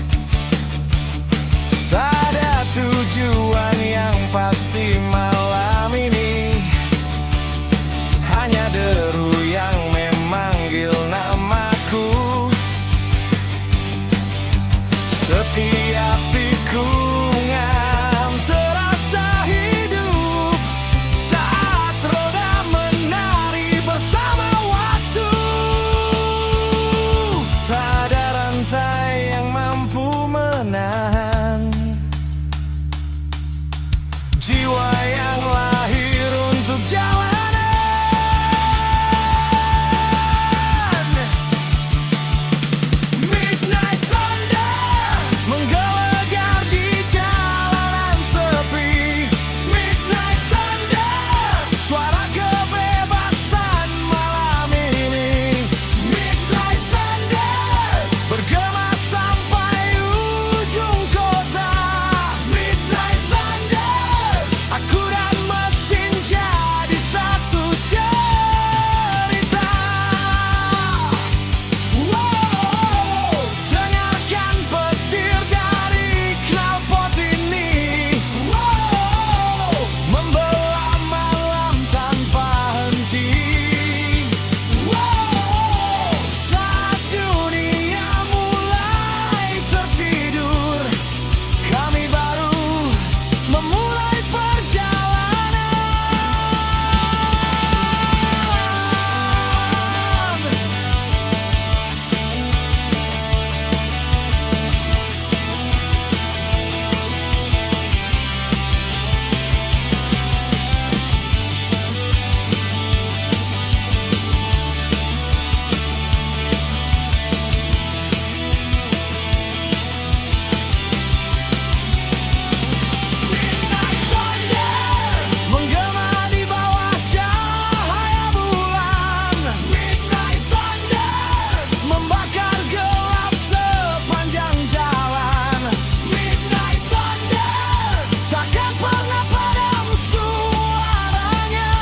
Tak ada tujuan yang pasti malam ini, hanya deru yang memanggil namaku. Setiap tikungan terasa hidup saat roda menari bersama waktu. Tak ada rantai yang mampu menahan jiwa yang lahir untuk jalanan. Midnight thunder menggelegar di jalanan sepi. Midnight thunder, suara kebebasan malam ini. Midnight thunder bergema sampai ujung kota. Midnight thunder, aku dan mesin jadi satu cerita. Wow, dengarkan petir dari knalpot ini. Wow, membelah malam tanpa henti. Wow, saat dunia mulai tertidur, kami baru memulai perjalanan. Midnight thunder menggema di bawah cahaya bulan. Midnight thunder membakar gelap sepanjang jalan. Midnight thunder takkan pernah padam suaranya.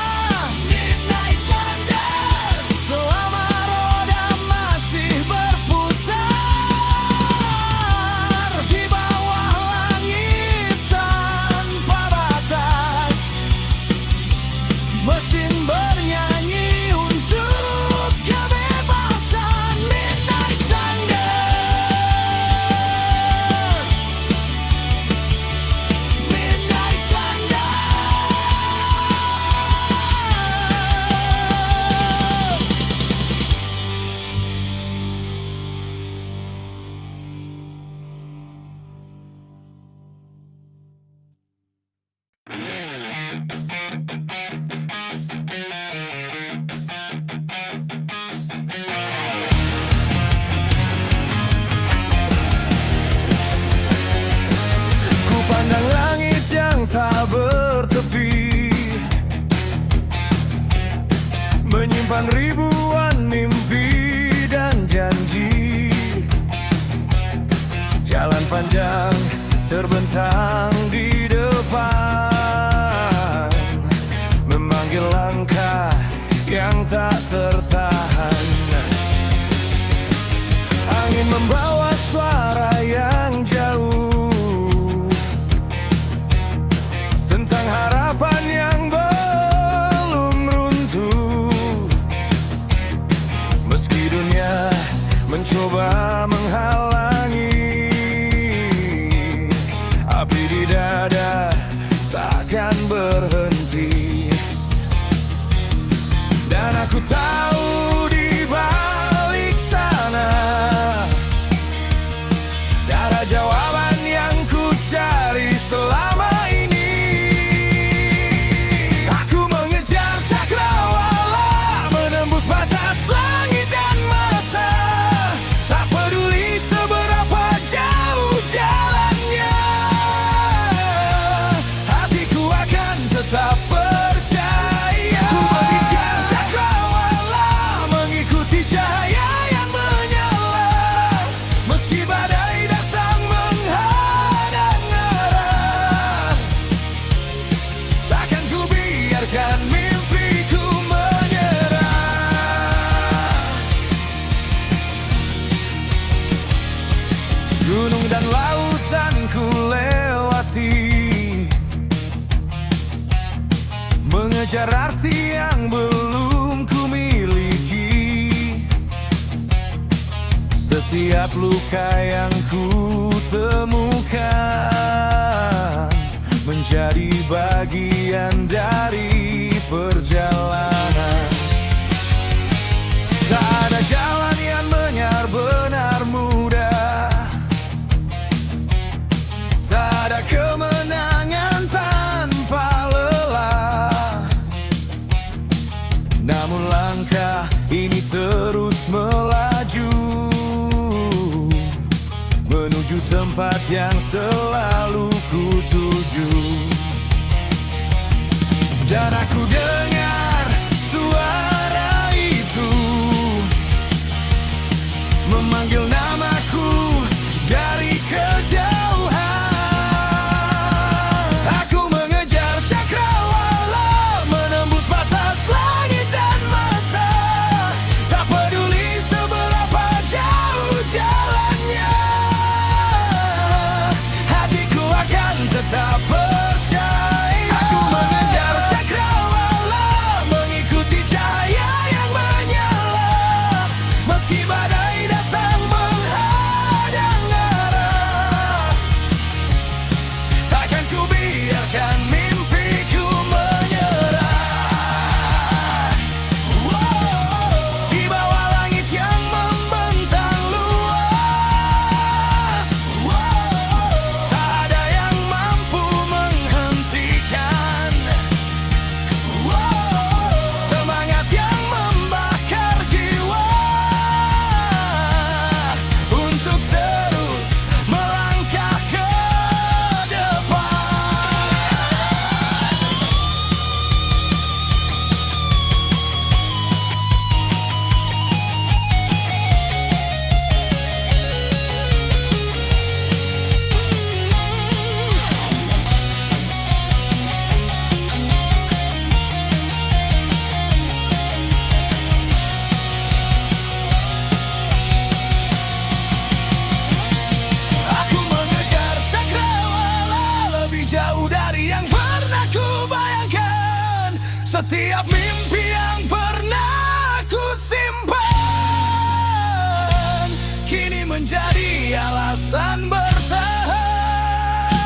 Midnight thunder selama roda masih berputar di bawah langit tanpa batas. Mesin bernyanyi untuk kebebasan. Midnight thunder, midnight thunder. Ku pandang langit yang tak bertepi, menyimpan ribuan mimpi dan janji. Jalan panjang terbentang di depan, memanggil langkah yang tak tertahan. Angin membawa suara yang jauh tentang harapan yang belum runtuh. Meski dunia mencoba menghalangi, api di dada takkan berhenti. Dan aku tahu di balik sana ada jawaban yang ku cari selama ini. Aku mengejar cakrawala, menembus batas langit dan masa. Tak peduli seberapa jauh jalannya, hatiku akan tetap percaya. Ku mengejar cakrawala, mengejar arti yang belum ku miliki. Setiap luka yang ku temukan menjadi bagian dari perjalanan. Tak ada jalan yang benar-benar mudah, tak ada kemenangan tanpa lelah. Namun langkah ini terus melaju menuju tempat yang selalu ku tuju. Dan aku dengar suara itu memanggil namaku dari kejauhan. Aku mengejar cakrawala, menembus batas langit dan masa. Tak peduli seberapa jauh jalannya, hatiku akan tetap percaya. Aku mengejar cakrawala, mengikuti cahaya yang menyala. Meski badai datang menghadang arah, takkan ku biarkan mimpiku menyerah. Di bawah langit yang membentang luas, tak ada yang mampu menghentikan semangat yang membakar jiwa untuk terus melangkah ke depan. Aku mengejar cakrawala, lebih jauh dari yang pernah ku bayangkan. Setiap mimpi yang pernah ku simpan kini menjadi alasan bertahan.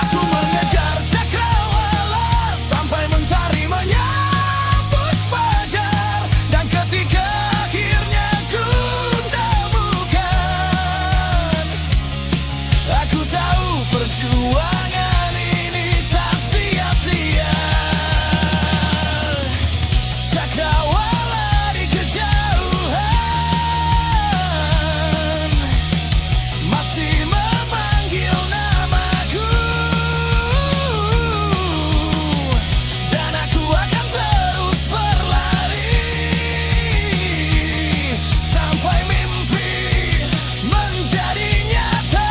Aku mengejar cakrawala sampai mentari menyambut fajar. Dan ketika akhirnya ku temukan, aku tahu perjuangan ini tak sia-sia. Cakrawala di kejauhan masih memanggil namaku, dan aku akan terus berlari sampai mimpi menjadi nyata.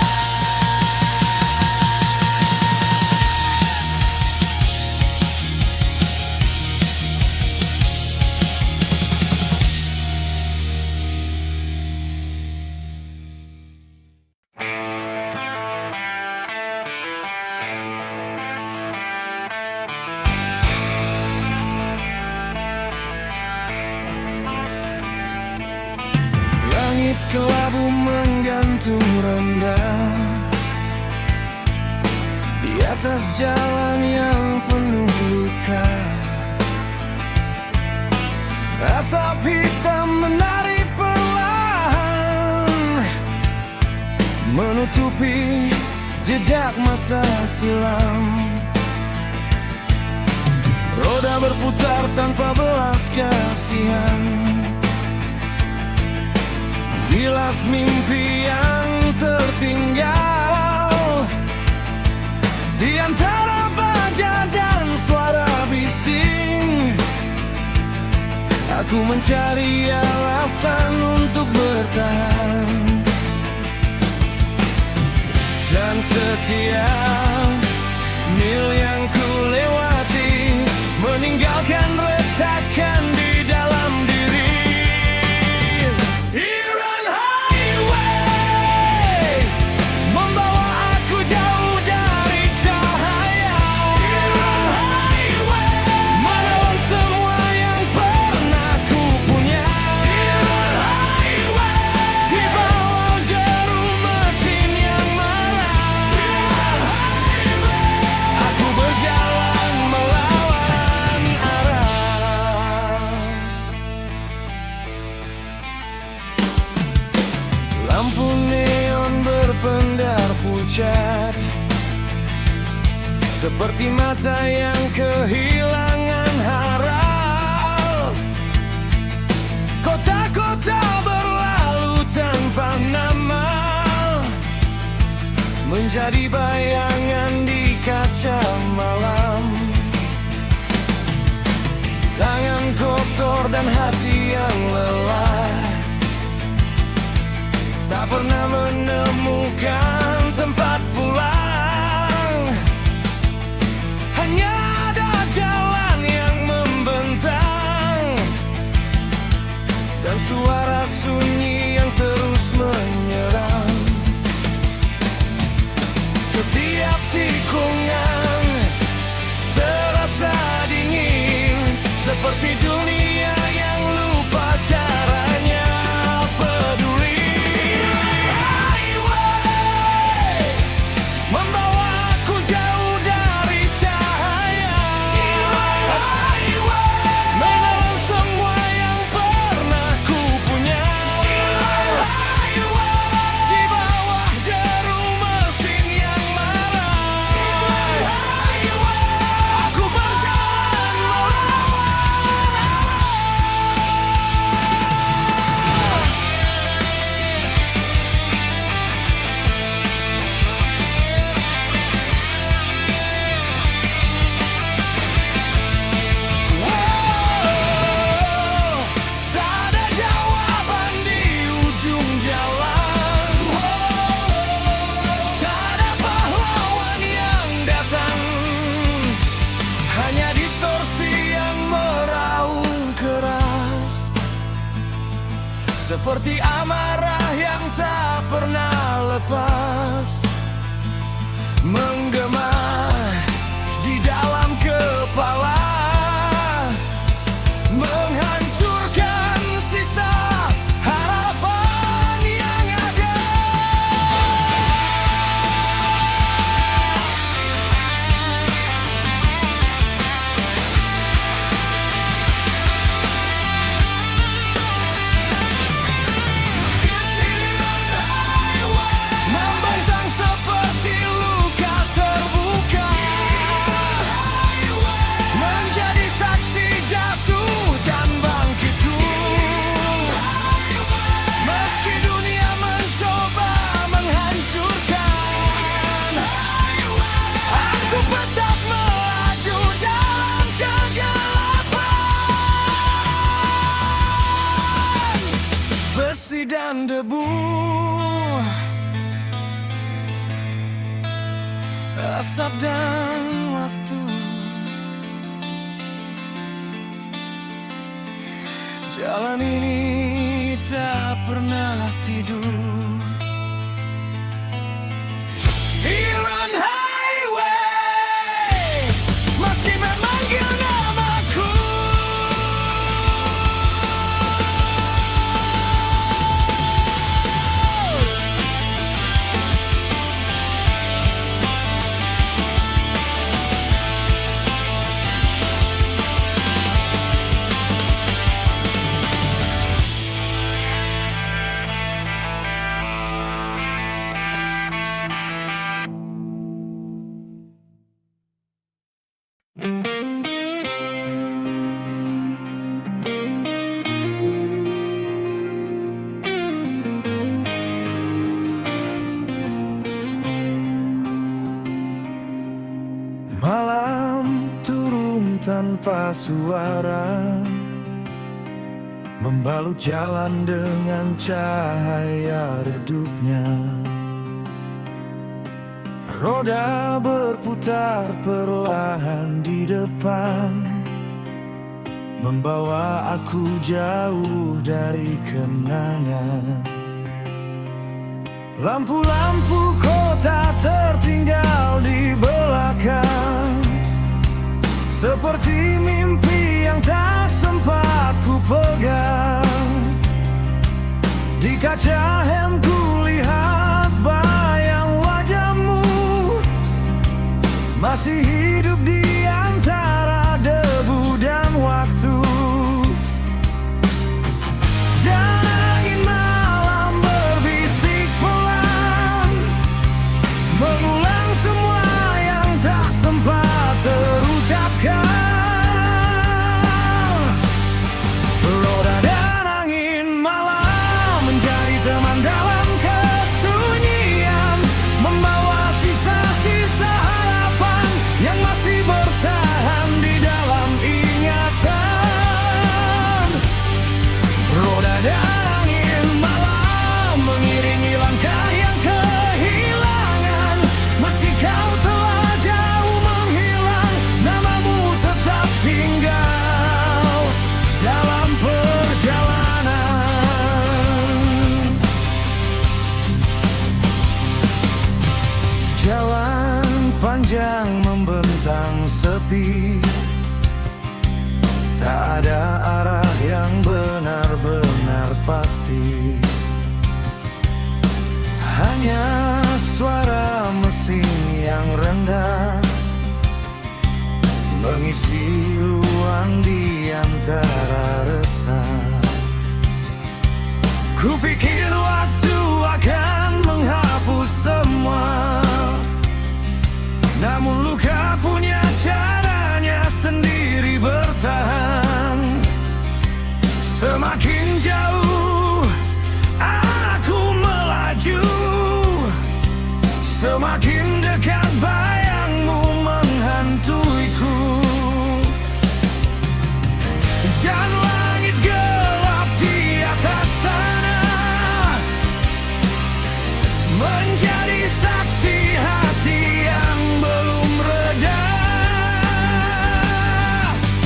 Langit kelabu menggantung rendah di atas jalan yang penuh luka. Asap hitam menari perlahan menutupi jejak masa silam. Roda berputar tanpa belas kasihan, gilas mimpi yang tertinggal di antara baja dan suara bising. Aku mencari alasan untuk bertahan, dan setiap mil yang ku lewati meninggalkan retakan di dalam diri. Iron Highway membawa aku jauh dari cahaya. Iron Highway Lampu neon berpendar pucat, seperti mata yang kehilangan harap. Kota-kota berlalu tanpa nama, menjadi bayangan di kaca malam. Tangan kotor dan hati yang lelah, tak pernah menemukan tempat pulang. Hanya ada jalan yang membentang, dan suara sunyi yang terus menyerang. Setiap tikungan terasa dingin, seperti dunia yang lupa caranya peduli. Highway membawa aku jauh dari cahaya. Highway menelan semua yang pernah ku punya. Highway di bawah deru mesin yang marah. Highway aku berjalan melawan. Tak ada jawaban di ujung jalan. Tak ada pahlawan yang datang, hanya distorsi yang meraung keras, seperti amarah yang tak pernah lepas, menggema di dalam kepala, menghancurkan sisa harapan yang ada. Membentang seperti luka terbuka, menjadi saksi jatuh dan bangkitku. Meski dunia mencoba menghancurkan, aku tetap melaju dalam kegelapan. Besi dan debu, asap dan waktu, jalan ini tak pernah tidur. Iron Highway masih memanggil namaku. Malam turun tanpa suara, membalut jalan dengan cahaya redupnya. Roda berputar perlahan di depan, membawa aku jauh dari kenangan. Lampu-lampu kota tertinggal di belakang, seperti mimpi yang tak sempat ku pegang. Di kaca helm ku lihat bayang wajahmu, masih hidup di antara debu dan waktu. Dan angin malam berbisik sepi. Tak ada arah yang benar-benar pasti, hanya suara mesin yang rendah mengisi ruang di antara resah. Kupikir waktu akan menghapus semua, namun luka punya caranya sendiri bertahan. Semakin jauh aku melaju, semakin dekat bayangmu menghantuiku. Dan langit gelap di atas sana menjadi saksi hati yang belum reda.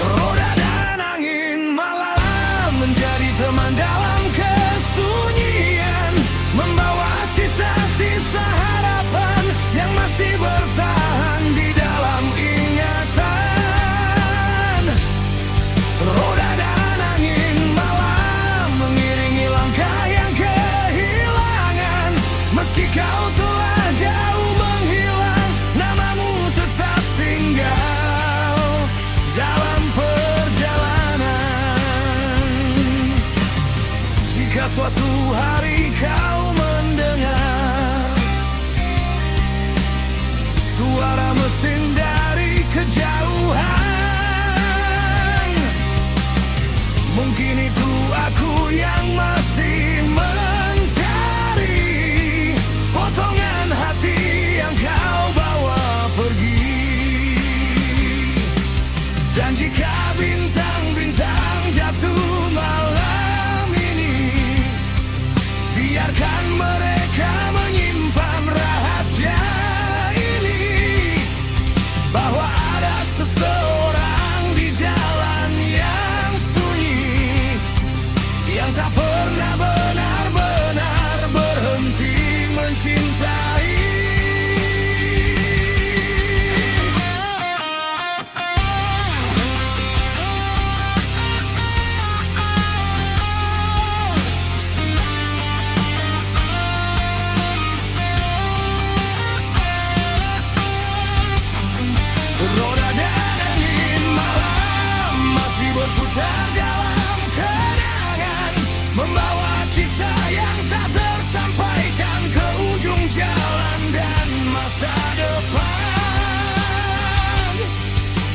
Roda dan angin malam menjadi teman dalam kesunyian, membawa sisa-sisa harapan yang masih bertahan di dalam ingatan. Roda dan angin malam mengiringi langkah yang kehilangan. Meski kau telah jauh menghilang, namamu tetap tinggal dalam perjalanan. Jika suatu hari kau mendengar suara mesin dari kejauhan, mungkin itu aku yang masih mencari potongan hati yang kau bawa pergi. Dan jika bintang-bintang jatuh malam ini, biarkan mereka menyimpan rahasia ini, bahwa ada seseorang di jalan yang sunyi, yang tak pernah benar-benar berhenti mencintai. Roda dan angin malam masih berputar dalam kenangan, membawa kisah yang tak tersampaikan ke ujung jalan dan masa depan.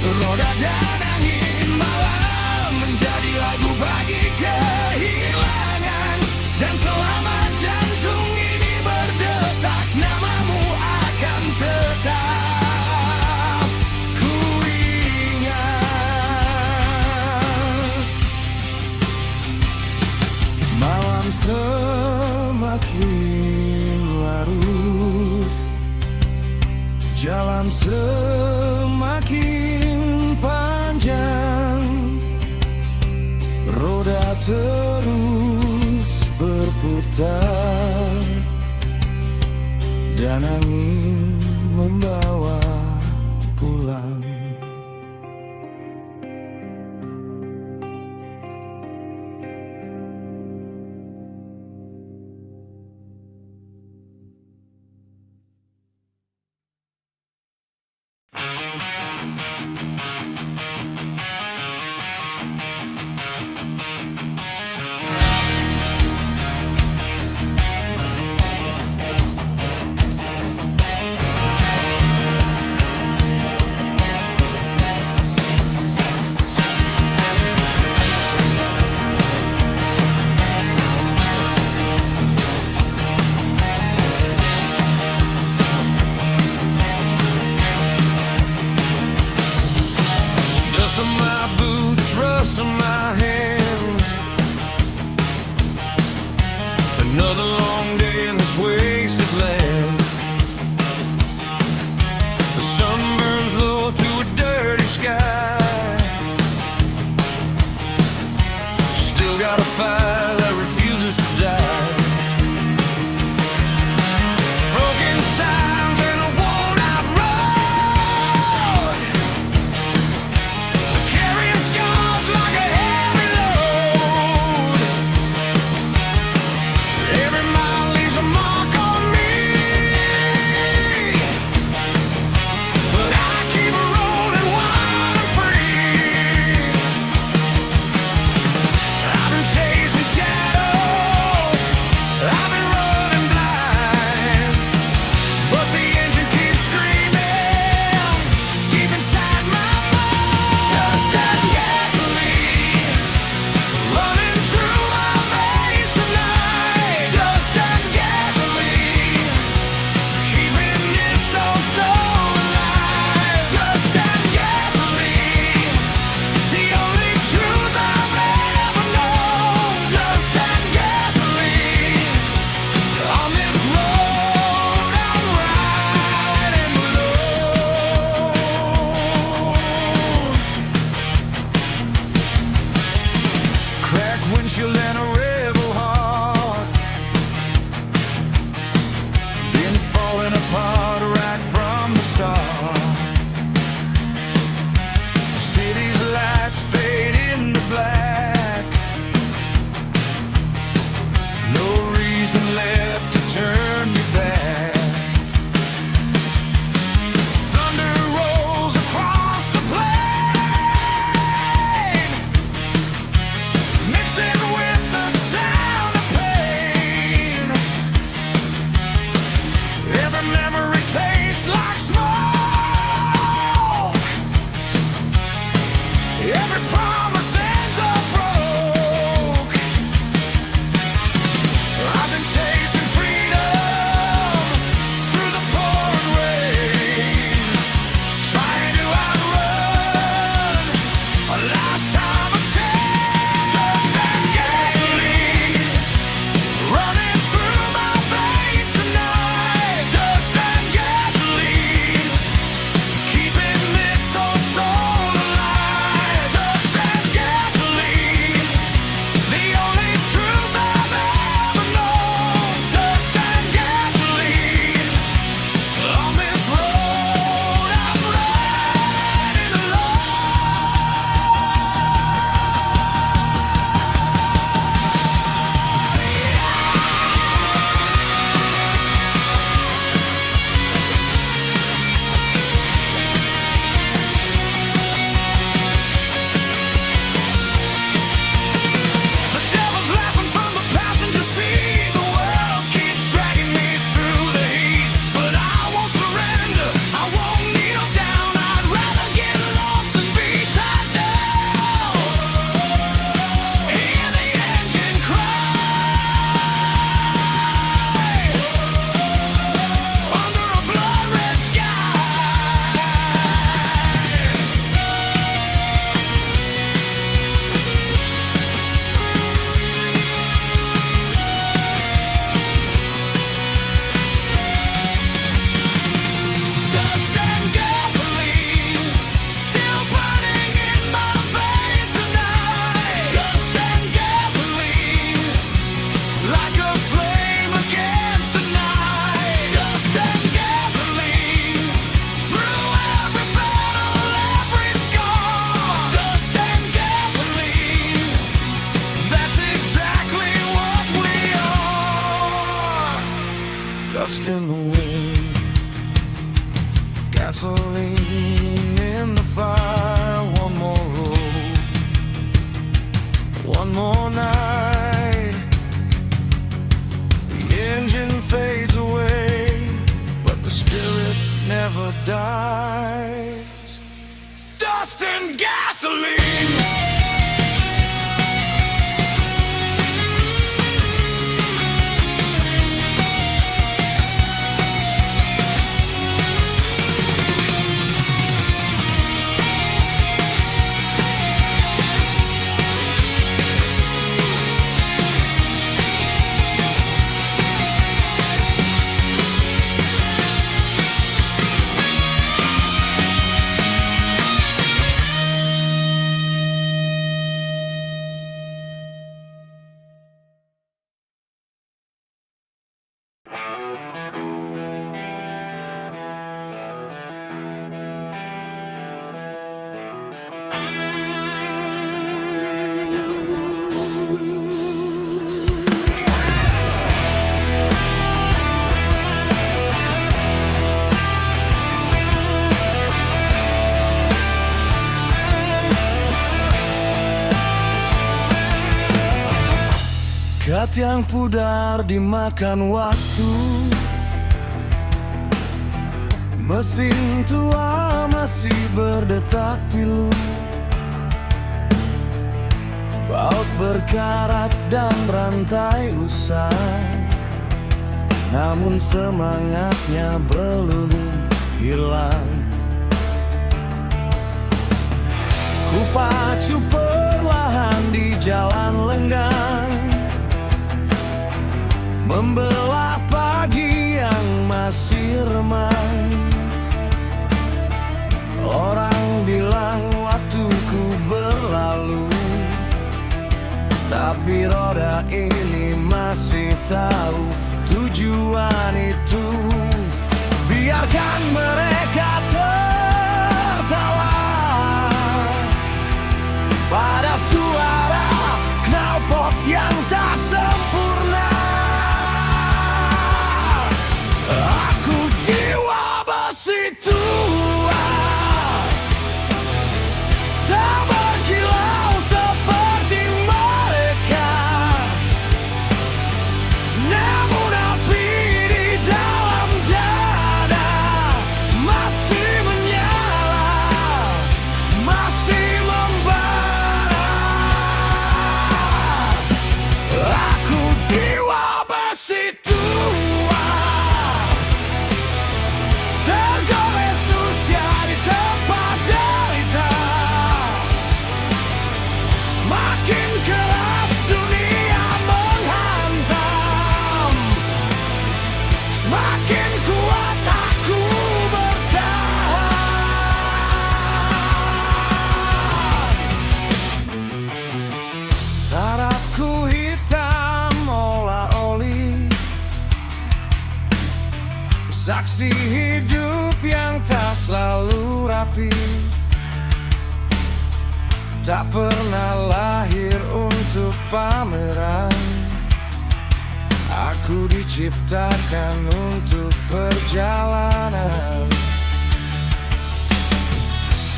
Roda dan angin malam menjadi lagu bagi kehilangan, dan selama jantung ini berdetak, namamu akan tetap ku ingat. Malam semakin larut, jalan semakin panjang, roda terus berputar, dan angin membawa pulang. in the wind, gasoline in the fire. One more road, one more night. The engine fades away, but the spirit never dies. Dust and gasoline. Kat yang pudar dimakan waktu, mesin tua masih berdetak pilu. Baut berkarat dan rantai usai, namun semangatnya belum hilang. Ku pacu perlahan di jalan lenggang, membelah pagi yang masih remang. Orang bilang waktuku berlalu, tapi roda ini masih tahu tujuan itu. Biarkan mereka tertawa pada suara knalpot yang tak sempurna. Aku jiwa besi tua, tak berkilau seperti mereka, namun api di dalam dada masih menyala, masih membara. Aku jiwa besi tua, tergores usia di tempat derita. Semakin keras dunia menghantam, semakin kuat aku bertahan. Sarafku hitam olah oli, saksi hidup yang tak selalu rapi, tak pernah lahir untuk pameran. Aku diciptakan untuk perjalanan.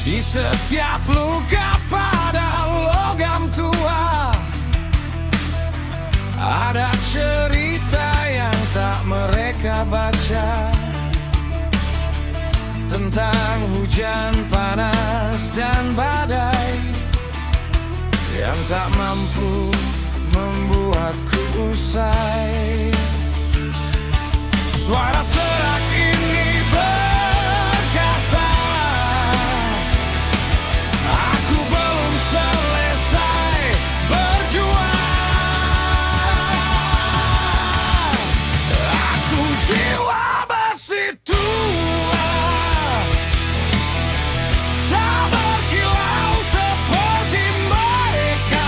Di setiap luka pada logam tua ada cerita yang tak mereka baca, tentang hujan panas dan badai yang tak mampu membuatku usai. Suara serak ini berkata, aku belum selesai berjuang. Aku jiwa besi tua, tak berkilau seperti mereka,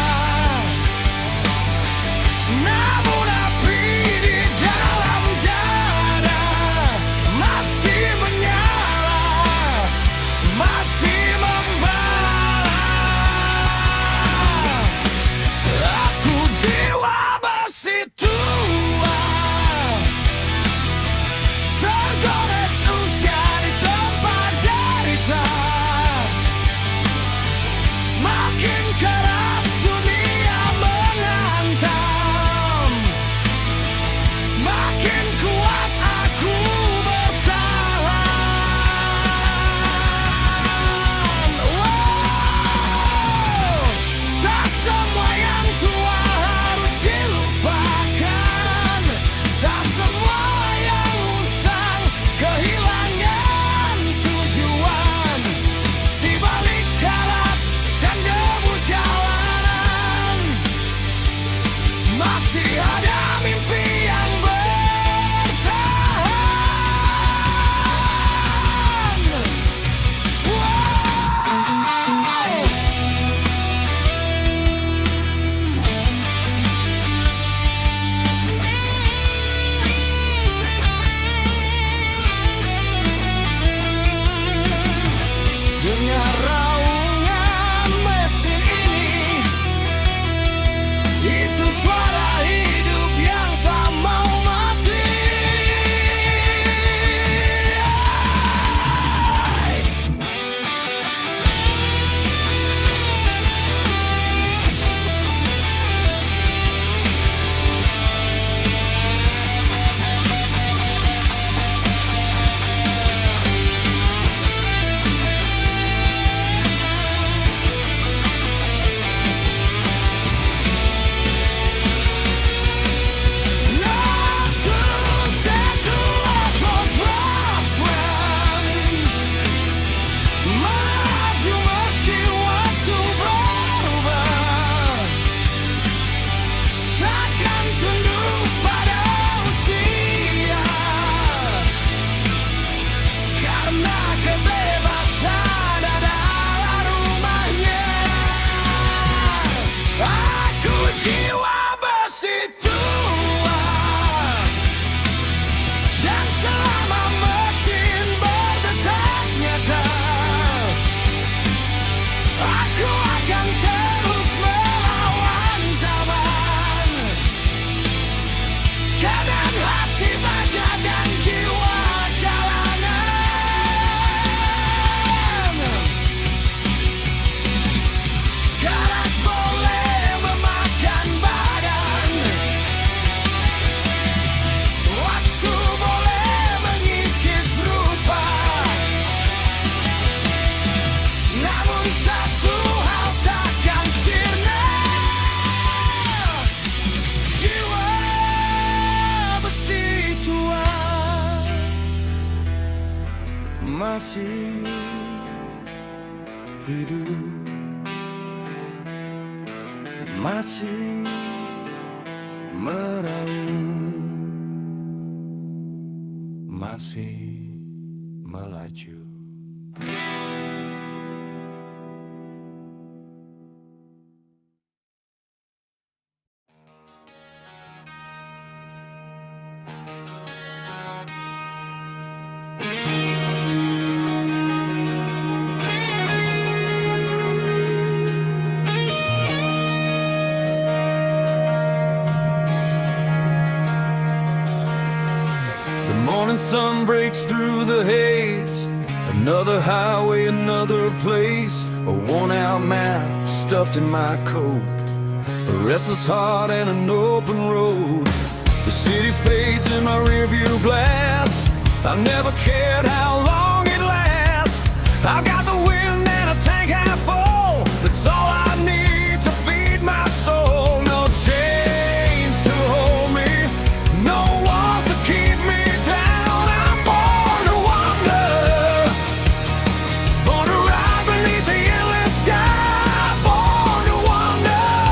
masih ada mimpi yang bertahan. Dengar raungan mesin ini, itu suara hidup yang tak mau mati. Maju meski waktu berubah, takkan tunduk pada usia, karena kebebasan adalah rumahnya. Aku jiwa besi tua, dan selama mesin berdetak nyata, aku akan terus melawan zaman. Kanan hati baja dan jiwa jalanan. Karat boleh memakan badan, waktu boleh mengikis rupa, namun satu hal takkan sirna, jiwa besi tua masih hidup, masih meraung, masih melaju. The morning sun breaks through the haze. Another highway, another place. A worn-out map stuffed in my coat. A restless heart and an open road. The city fades in my rearview glass. I never cared how long it lasts. I've got the wind and a tank half full. That's all I need to feed my soul. No chains to hold me, no walls to keep me down. I'm born to wander, born to ride beneath the endless sky. Born to wander,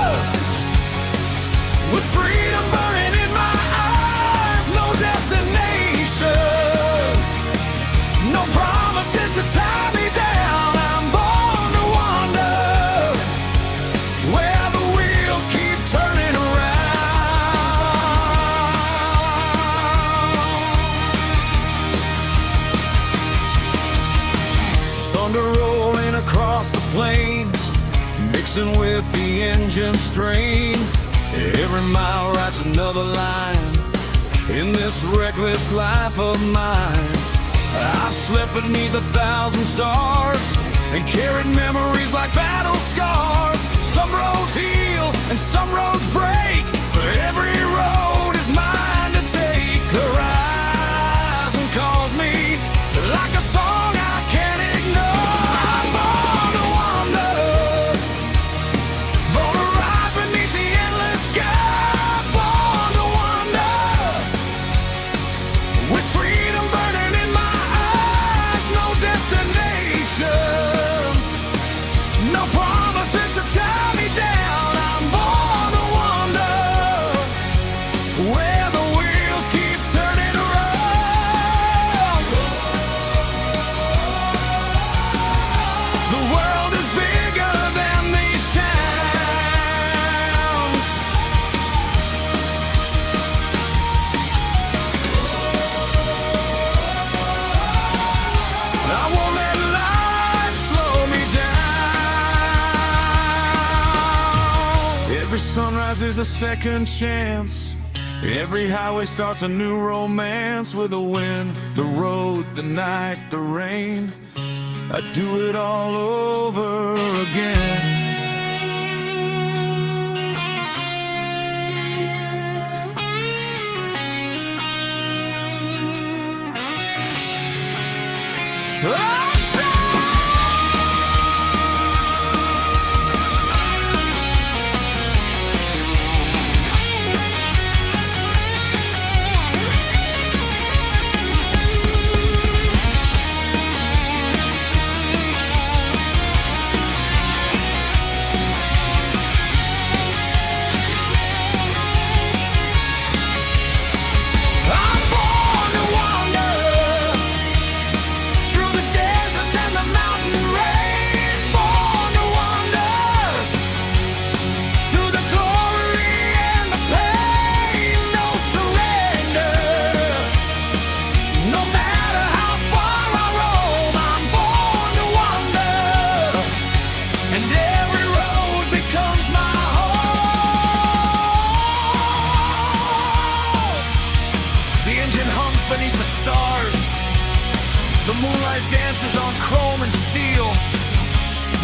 with freedom burning in my eyes. No destination, no promises to tie me down. I'm born to wander, where the wheels keep turning around. Thunder rolling across the plains, mixing with the engine strain. Every mile writes another line in this reckless life of mine. I've slept beneath 1,000 stars and carried memories like battle scars. Some roads heal and some roads break, but every road is mine to take. Horizon calls me like a song I can't ignore. I'm born to wander, born to ride beneath the endless sky. Born to wander, with freedom burning in my eyes. No destination, no promises to tie me down. I'm born to wander, skies is a second chance. Every highway starts a new romance. With the wind, the road, the night, the rain, I'd do it all over again. Beneath the stars, the moonlight dances on chrome and steel.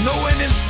No end in sight.